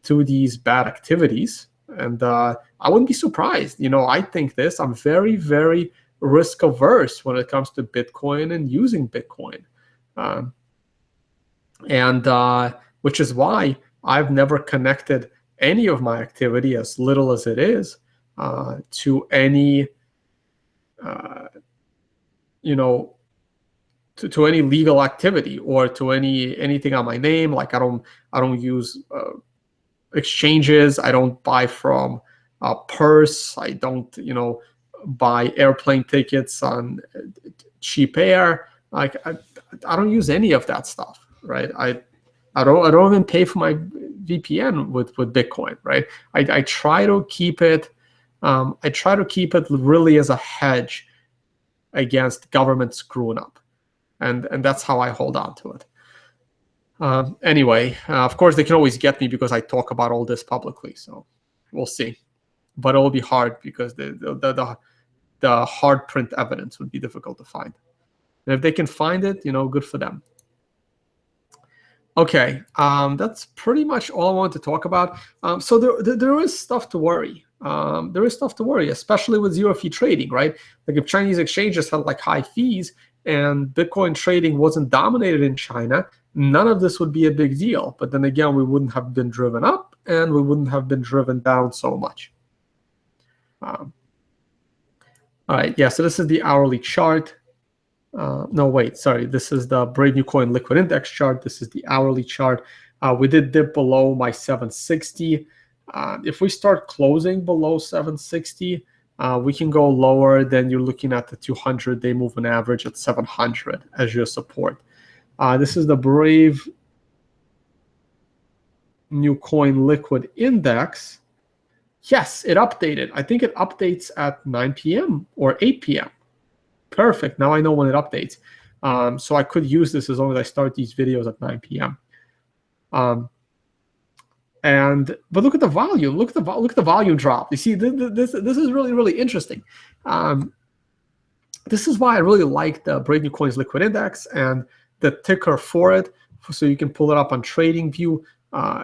to these bad activities. And I wouldn't be surprised. I think this. I'm very, very risk averse when it comes to Bitcoin and using Bitcoin. Which is why I've never connected any of my activity, as little as it is, to any, to any legal activity or to anything on my name. Like I don't use exchanges. I don't buy from a purse. I don't, buy airplane tickets on cheap air. Like I don't use any of that stuff, right? I don't even pay for my VPN with Bitcoin, right? I try to keep it. I try to keep it really as a hedge against government screwing up, and that's how I hold on to it. Anyway, of course, they can always get me because I talk about all this publicly. So we'll see, but it will be hard because the hard print evidence would be difficult to find. And if they can find it, good for them. Okay, that's pretty much all I wanted to talk about. So there is stuff to worry. There is stuff to worry, especially with zero fee trading, right? Like if Chinese exchanges had like high fees and Bitcoin trading wasn't dominated in China, none of this would be a big deal. But then again, we wouldn't have been driven up and we wouldn't have been driven down so much. All right, yeah, so this is the hourly chart. No, wait, sorry. This is the Brave New Coin Liquid Index chart. This is the hourly chart. We did dip below my 760. If we start closing below 760, we can go lower. Then you're looking at the 200-day moving average at 700 as your support. This is the Brave New Coin Liquid Index. Yes, it updated. I think it updates at 9 p.m. or 8 p.m. Perfect. Now I know when it updates. So I could use this as long as I start these videos at 9 p.m. But look at the volume. Look at the volume drop. You see, this is really, really interesting. This is why I really like the Brave New Coins Liquid Index, and the ticker for it, so you can pull it up on TradingView,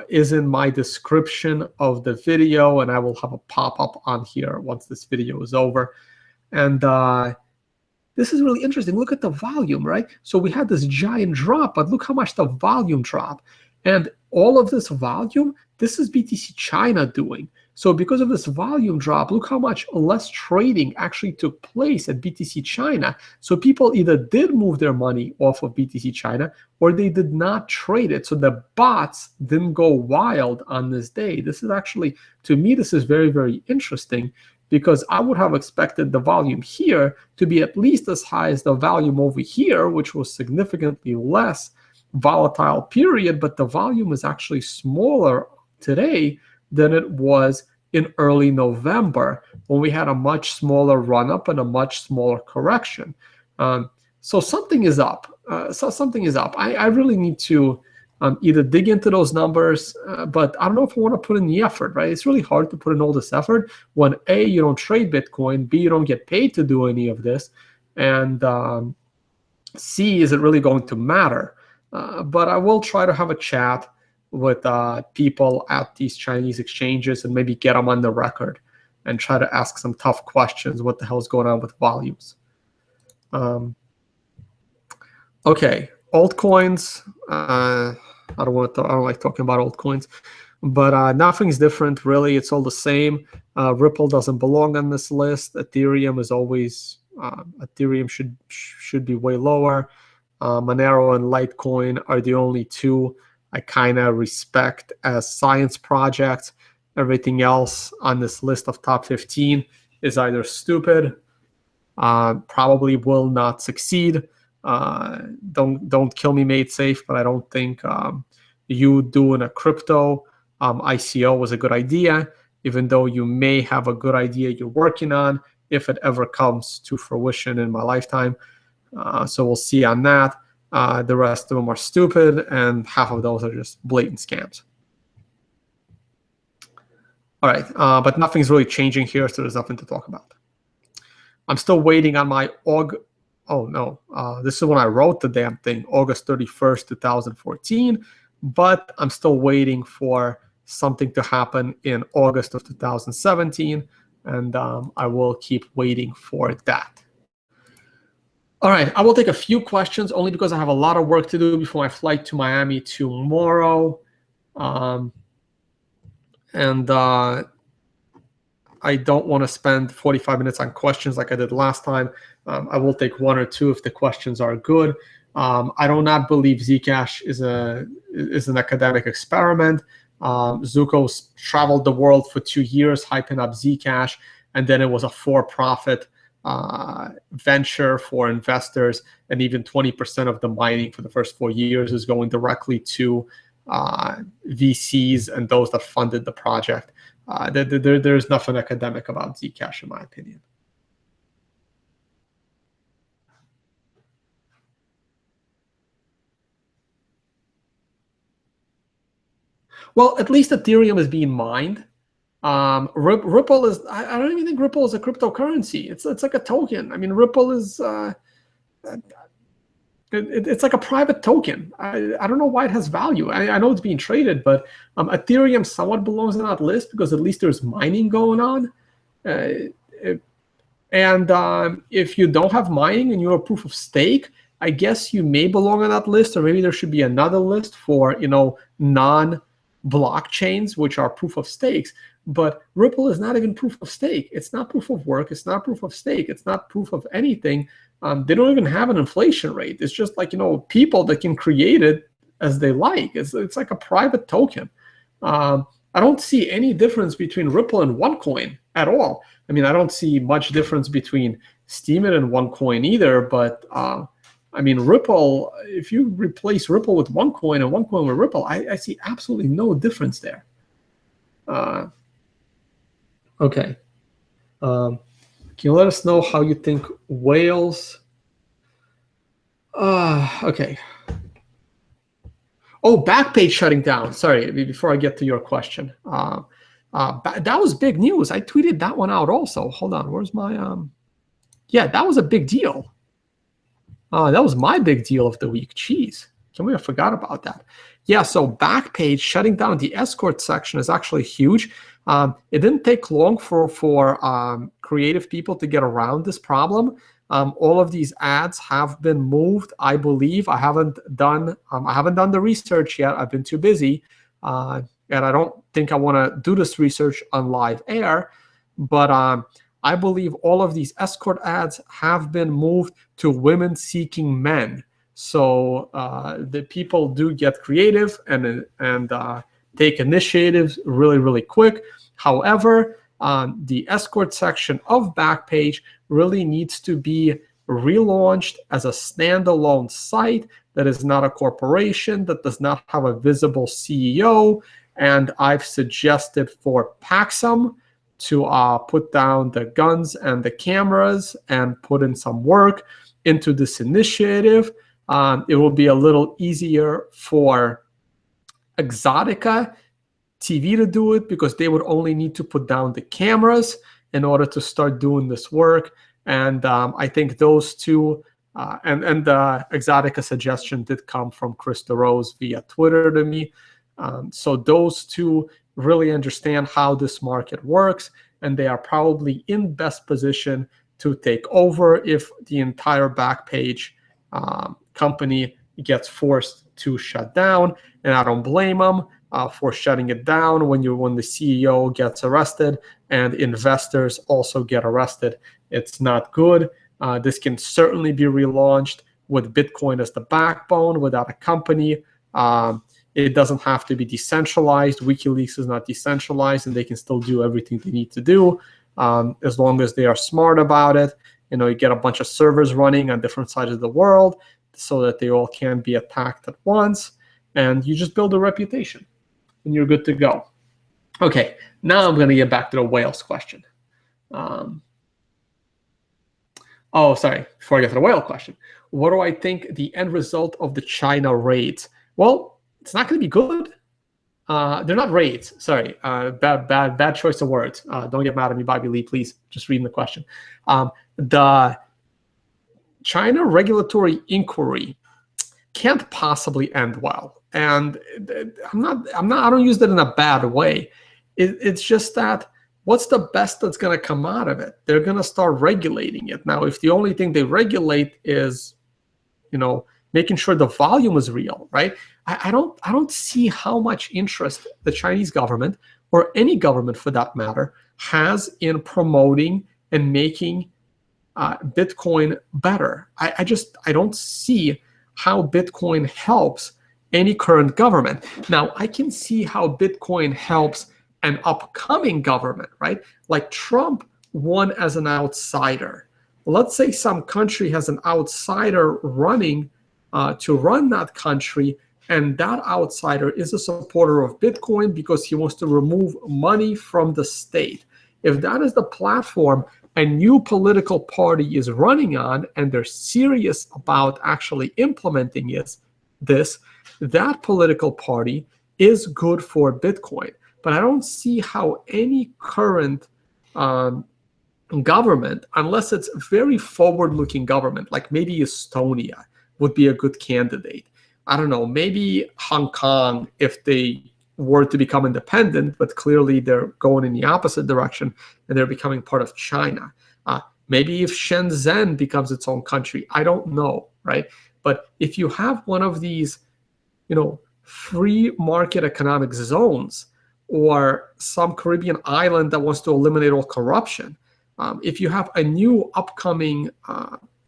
is in my description of the video, and I will have a pop-up on here once this video is over. And this is really interesting. Look at the volume, right? So we had this giant drop, but look how much the volume dropped. And all of this volume, this is BTC China doing. So because of this volume drop, look how much less trading actually took place at BTC China. So people either did move their money off of BTC China or they did not trade it. So the bots didn't go wild on this day. This is actually, to me, this is very, very interesting, because I would have expected the volume here to be at least as high as the volume over here, which was significantly less volatile period, but the volume is actually smaller today than it was in early November, when we had a much smaller run-up and a much smaller correction. So something is up. Something is up. I really need to either dig into those numbers, but I don't know if I want to put in the effort, right? It's really hard to put in all this effort when A, you don't trade Bitcoin, B, you don't get paid to do any of this, and C, is it really going to matter? But I will try to have a chat with people at these Chinese exchanges and maybe get them on the record and try to ask some tough questions. What the hell's going on with volumes? Okay, altcoins. I don't like talking about altcoins, but nothing's different really. It's all the same. Ripple doesn't belong on this list. Ethereum is always Ethereum should be way lower. Monero and Litecoin are the only two I kind of respect as science projects. Everything else on this list of top 15 is either stupid, probably will not succeed. Don't kill me, made safe, but I don't think you doing a crypto ICO was a good idea, even though you may have a good idea you're working on if it ever comes to fruition in my lifetime. So we'll see on that. The rest of them are stupid, and half of those are just blatant scams. All right, but nothing's really changing here, so there's nothing to talk about. I'm still waiting on my oh no, this is when I wrote the damn thing, August 31st, 2014, but I'm still waiting for something to happen in August of 2017, and I will keep waiting for that. All right, I will take a few questions only because I have a lot of work to do before my flight to Miami tomorrow. I don't want to spend 45 minutes on questions like I did last time. I will take one or two if the questions are good. I do not believe Zcash is an academic experiment. Zuko's traveled the world for 2 years hyping up Zcash, and then it was a for-profit venture for investors, and even 20% of the mining for the first 4 years is going directly to VCs and those that funded the project. There's nothing academic about Zcash, in my opinion. Well, at least Ethereum is being mined. Ripple is, I don't even think Ripple is a cryptocurrency. It's like a token. I mean, Ripple is, it's like a private token. I don't know why it has value. I know it's being traded, but Ethereum somewhat belongs on that list because at least there's mining going on. If you don't have mining and you're a proof of stake, I guess you may belong on that list, or maybe there should be another list for, non-blockchains, which are proof of stakes. But Ripple is not even proof of stake. It's not proof of work. It's not proof of stake. It's not proof of anything. They don't even have an inflation rate. It's just like, people that can create it as they like. It's like a private token. I don't see any difference between Ripple and OneCoin at all. I mean, I don't see much difference between Steemit and OneCoin either. But I mean, Ripple, if you replace Ripple with OneCoin and OneCoin with Ripple, I see absolutely no difference there. Okay. Can you let us know how you think whales? Okay. Oh, Backpage shutting down. Sorry, before I get to your question. That was big news. I tweeted that one out also. Hold on, where's my... Yeah, that was a big deal. That was my big deal of the week. Jeez, can't believe I forgot about that. Yeah, so Backpage shutting down the escort section is actually huge. It didn't take long for creative people to get around this problem. All of these ads have been moved, I believe. I haven't done the research yet. I've been too busy, and I don't think I want to do this research on live air. But I believe all of these escort ads have been moved to women seeking men. So the people do get creative and take initiatives really, really quick. However, the escort section of Backpage really needs to be relaunched as a standalone site that is not a corporation, that does not have a visible CEO. And I've suggested for Paxum to put down the guns and the cameras and put in some work into this initiative. It will be a little easier for Exotica TV to do it because they would only need to put down the cameras in order to start doing this work. And I think those two And the Exotica suggestion did come from Chris DeRose via Twitter to me. So those two really understand how this market works, and they are probably in best position to take over if the entire Backpage company gets forced to shut down. And I don't blame them for shutting it down when the CEO gets arrested and investors also get arrested. It's not good. This can certainly be relaunched with Bitcoin as the backbone without a company. It doesn't have to be decentralized. WikiLeaks is not decentralized, and they can still do everything they need to do as long as they are smart about it. You get a bunch of servers running on different sides of the world so that they all can be attacked at once, and you just build a reputation, and you're good to go. Okay, now I'm going to get back to the whales question. Oh, sorry, before I get to the whale question. What do I think the end result of the China raids? Well, it's not going to be good. They're not raids. Sorry, bad choice of words. Don't get mad at me, Bobby Lee, please. Just reading the question. The China regulatory inquiry can't possibly end well, and I don't use that in a bad way. It's just that what's the best that's going to come out of it? They're going to start regulating it. Now, if the only thing they regulate is, making sure the volume is real, right? I don't see how much interest the Chinese government, or any government for that matter, has in promoting and making Bitcoin better. I don't see how Bitcoin helps any current government. Now, I can see how Bitcoin helps an upcoming government, right? Like Trump won as an outsider. Let's say some country has an outsider running to run that country, and that outsider is a supporter of Bitcoin because he wants to remove money from the state. If that is the platform a new political party is running on, and they're serious about actually implementing this, that political party is good for Bitcoin. But I don't see how any current government, unless it's a very forward-looking government, like maybe Estonia would be a good candidate. I don't know, maybe Hong Kong, if they were to become independent, but clearly they're going in the opposite direction and they're becoming part of China. Maybe if Shenzhen becomes its own country, I don't know, right? But if you have one of these, free market economic zones, or some Caribbean island that wants to eliminate all corruption, if you have a new upcoming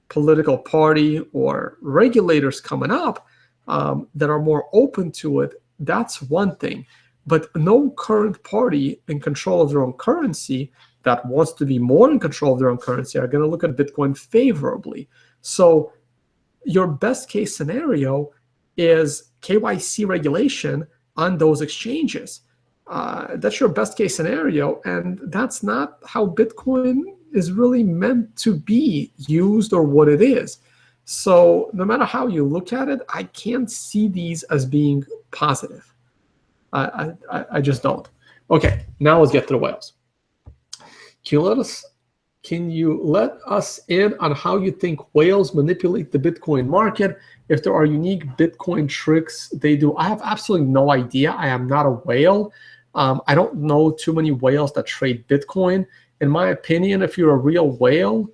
political party or regulators coming up that are more open to it, that's one thing. But no current party in control of their own currency that wants to be more in control of their own currency are going to look at Bitcoin favorably. So your best case scenario is KYC regulation on those exchanges. That's your best case scenario, and that's not how Bitcoin is really meant to be used or what it is. So no matter how you look at it, I can't see these as being positive. I just don't. Okay, now let's get to the whales. Can you let us in on how you think whales manipulate the Bitcoin market? If there are unique Bitcoin tricks they do? I have absolutely no idea. I am not a whale. I don't know too many whales that trade Bitcoin. In my opinion, if you're a real whale,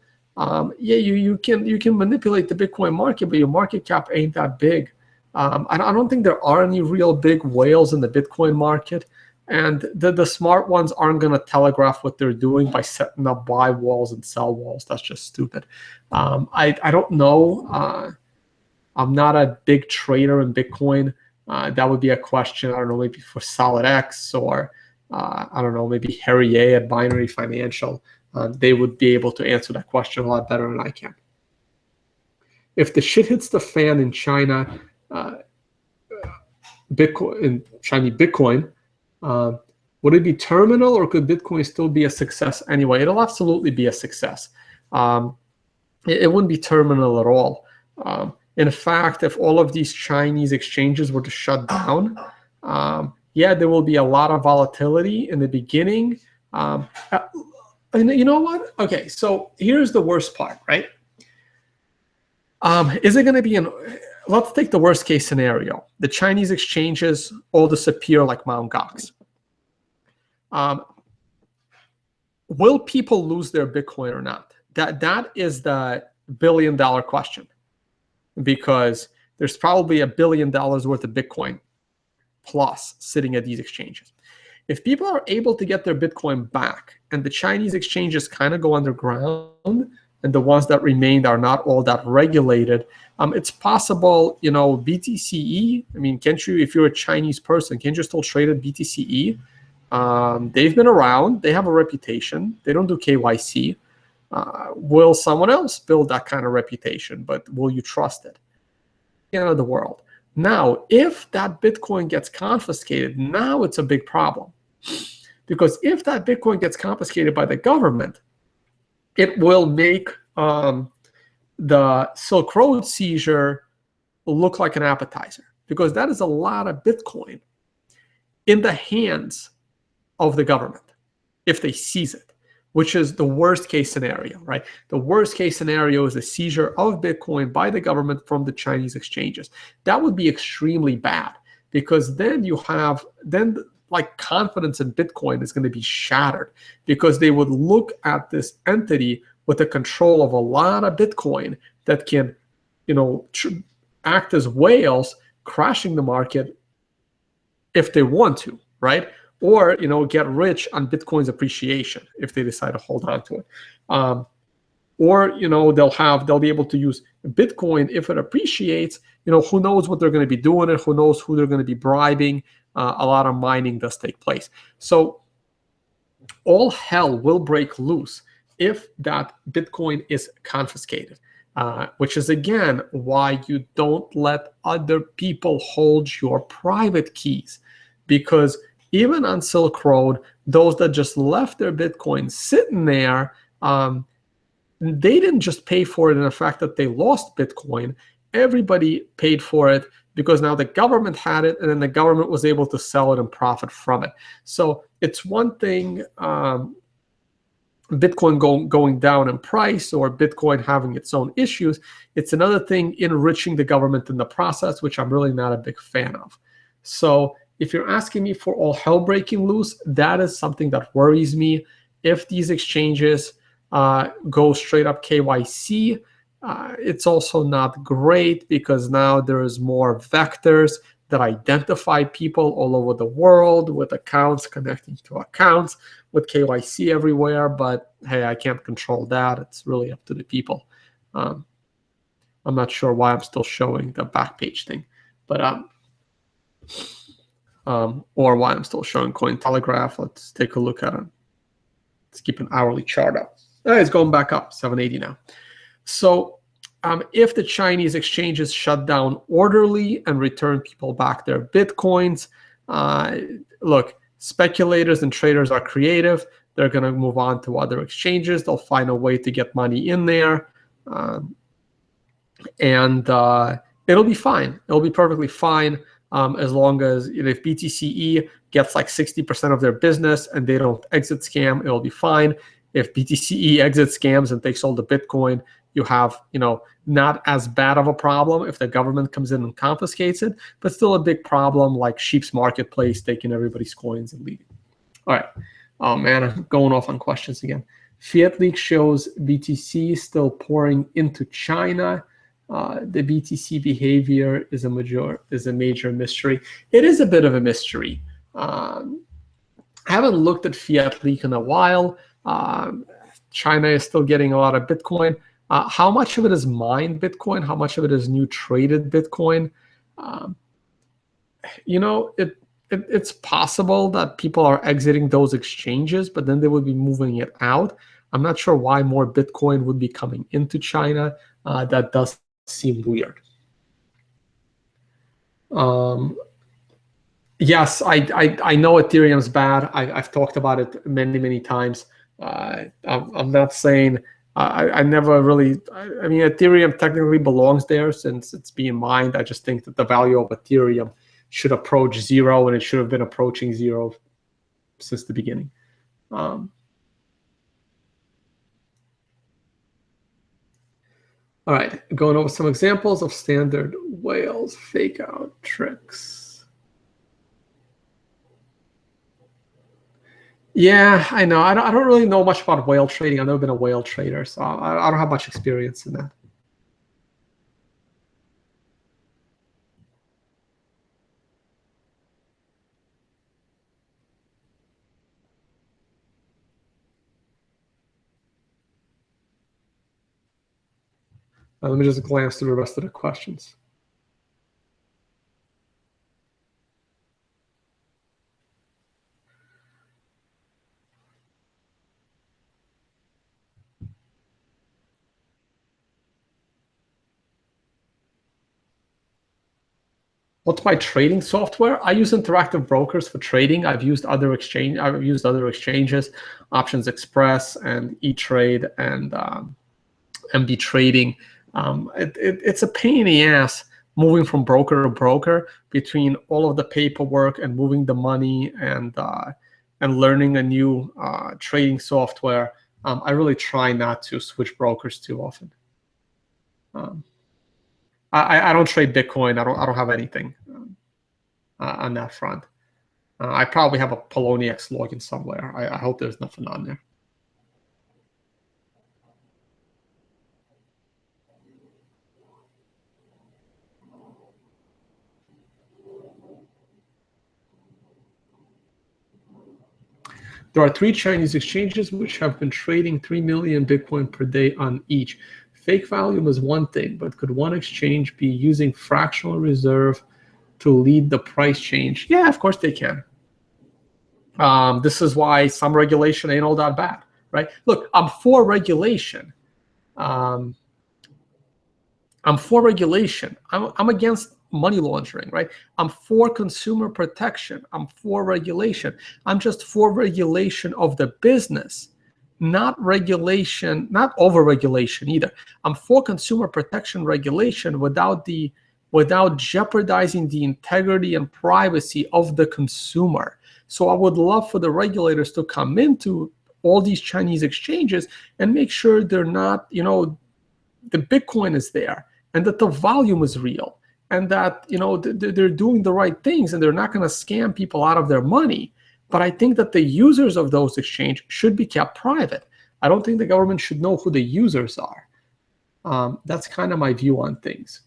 you can manipulate the Bitcoin market, but your market cap ain't that big. I don't think there are any real big whales in the Bitcoin market, and the smart ones aren't going to telegraph what they're doing by setting up buy walls and sell walls. That's just stupid. I don't know. I'm not a big trader in Bitcoin. That would be a question, I don't know, maybe for SolidX, or I don't know, maybe Harry A at Binary Financial. They would be able to answer that question a lot better than I can. If the shit hits the fan in China, Bitcoin, would it be terminal, or could Bitcoin still be a success anyway? It'll absolutely be a success. It wouldn't be terminal at all. In fact, if all of these Chinese exchanges were to shut down, there will be a lot of volatility in the beginning. And you know what? Okay, so here's the worst part, right? Is it going to be let's take the worst case scenario. The Chinese exchanges all disappear like Mt. Gox. Will people lose their Bitcoin or not? That is the billion-dollar question, because there's probably $1 billion worth of Bitcoin plus sitting at these exchanges. If people are able to get their Bitcoin back and the Chinese exchanges kind of go underground and the ones that remained are not all that regulated, it's possible, BTCE, I mean, can't you, if you're a Chinese person, can't you still trade at BTCE? They've been around, they have a reputation, they don't do KYC. Will someone else build that kind of reputation, but will you trust it? End of the world. Now, if that Bitcoin gets confiscated, now it's a big problem. Because if that Bitcoin gets confiscated by the government, it will make the Silk Road seizure look like an appetizer, because that is a lot of Bitcoin in the hands of the government if they seize it, which is the worst case scenario, right? The worst case scenario is the seizure of Bitcoin by the government from the Chinese exchanges. That would be extremely bad, because then like confidence in Bitcoin is going to be shattered, because they would look at this entity with the control of a lot of Bitcoin that can, act as whales crashing the market if they want to, right? Or get rich on Bitcoin's appreciation if they decide to hold on to it, or they'll be able to use Bitcoin if it appreciates. Who knows what they're going to be doing, and who knows who they're going to be bribing. A lot of mining does take place, so all hell will break loose if that Bitcoin is confiscated. Which is again why you don't let other people hold your private keys, because even on Silk Road, those that just left their Bitcoin sitting there, they didn't just pay for it in the fact that they lost Bitcoin. Everybody paid for it because now the government had it, and then the government was able to sell it and profit from it. So it's one thing Bitcoin going down in price, or Bitcoin having its own issues. It's another thing enriching the government in the process, which I'm really not a big fan of. So if you're asking me for all hell breaking loose, that is something that worries me. If these exchanges go straight up KYC, it's also not great, because now there is more vectors that identify people all over the world with accounts connecting to accounts with KYC everywhere. But hey, I can't control that. It's really up to the people. I'm not sure why I'm still showing the back page thing, but or why I'm still showing Cointelegraph. Let's take a look at it. Let's keep an hourly chart up. It's going back up, 780 now. So if the Chinese exchanges shut down orderly and return people back their Bitcoins, look, speculators and traders are creative. They're going to move on to other exchanges. They'll find a way to get money in there. And it'll be fine. It'll be perfectly fine. As long as if BTCE gets like 60% of their business and they don't exit scam, it'll be fine. If BTCE exits scams and takes all the Bitcoin, you have not as bad of a problem if the government comes in and confiscates it, but still a big problem like Sheep's Marketplace taking everybody's coins and leaving. All right. Oh man, I'm going off on questions again. Fiat leak shows BTC still pouring into China. The BTC behavior is a major mystery. It is a bit of a mystery. I haven't looked at Fiat leak in a while. China is still getting a lot of Bitcoin. How much of it is mined Bitcoin? How much of it is new traded Bitcoin? It's possible that people are exiting those exchanges, but then they would be moving it out. I'm not sure why more Bitcoin would be coming into China. That does seem weird. Yes, I know Ethereum's bad. I've talked about it many times. I'm not saying I never really. I mean, Ethereum technically belongs there since it's being mined. I just think that the value of Ethereum should approach zero, and it should have been approaching zero since the beginning. All right, going over some examples of standard whales fake out tricks. Yeah, I know. I don't really know much about whale trading. I've never been a whale trader, so I don't have much experience in that. Let me just glance through the rest of the questions. What's my trading software? I use Interactive Brokers for trading. I've used other exchanges, Options Express and E-Trade and MB Trading. It's a pain in the ass moving from broker to broker between all of the paperwork and moving the money and learning a new trading software. I really try not to switch brokers too often. I don't trade Bitcoin. I don't have anything on that front. I probably have a Poloniex login somewhere. I hope there's nothing on there. There are 3 Chinese exchanges which have been trading 3 million Bitcoin per day on each. Fake volume is one thing, but could one exchange be using fractional reserve to lead the price change? Yeah, of course they can. This is why some regulation ain't all that bad, right? Look, I'm for regulation. I'm for regulation. I'm against money laundering, right? I'm for consumer protection. I'm for regulation. I'm just for regulation of the business, not regulation, not over-regulation either. I'm for consumer protection regulation without jeopardizing the integrity and privacy of the consumer. So I would love for the regulators to come into all these Chinese exchanges and make sure they're not, the Bitcoin is there and that the volume is real and that, they're doing the right things and they're not going to scam people out of their money. But I think that the users of those exchanges should be kept private. I don't think the government should know who the users are. That's kind of my view on things.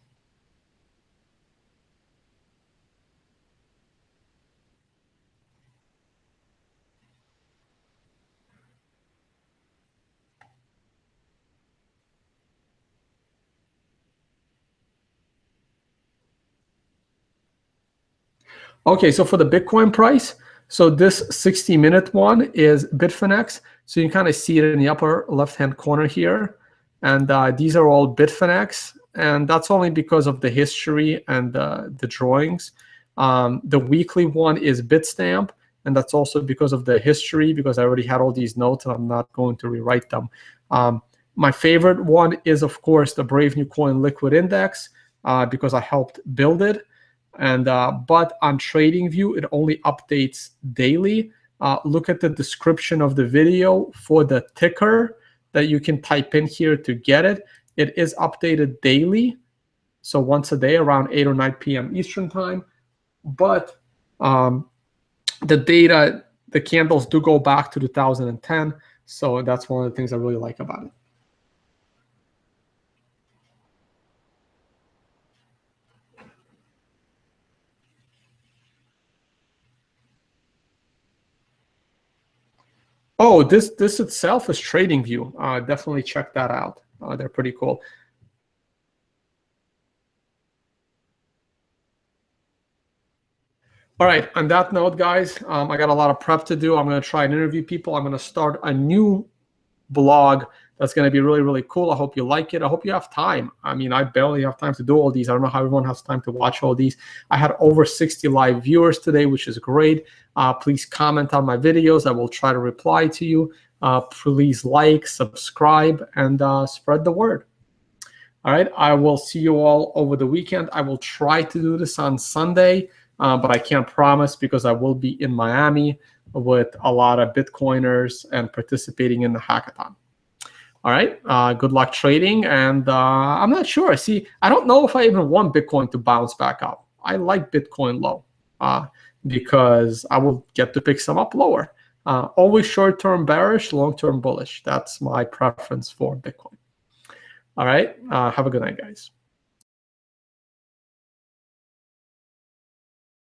Okay, so for the Bitcoin price, so this 60-minute one is Bitfinex. So you can kind of see it in the upper left-hand corner here. And these are all Bitfinex. And that's only because of the history and the drawings. The weekly one is Bitstamp. And that's also because of the history, because I already had all these notes and I'm not going to rewrite them. My favorite one is, of course, the Brave New Coin Liquid Index, because I helped build it. And but on TradingView, it only updates daily. Look at the description of the video for the ticker that you can type in here to get it. It is updated daily, so once a day around 8 or 9 p.m. Eastern time. But the data, the candles do go back to 2010, so that's one of the things I really like about it. Oh, this itself is TradingView. Definitely check that out. They're pretty cool. All right, on that note, guys, I got a lot of prep to do. I'm going to try and interview people. I'm going to start a new blog that's going to be really, really cool. I hope you like it. I hope you have time. I mean, I barely have time to do all these. I don't know how everyone has time to watch all these. I had over 60 live viewers today, which is great. Please comment on my videos. I will try to reply to you. Please like, subscribe, and spread the word. All right, I will see you all over the weekend. I will try to do this on Sunday, but I can't promise because I will be in Miami with a lot of Bitcoiners and participating in the hackathon. All right, good luck trading. And I'm not sure. See, I don't know if I even want Bitcoin to bounce back up. I like Bitcoin low because I will get to pick some up lower. Always short-term bearish, long-term bullish. That's my preference for Bitcoin. All right, have a good night, guys.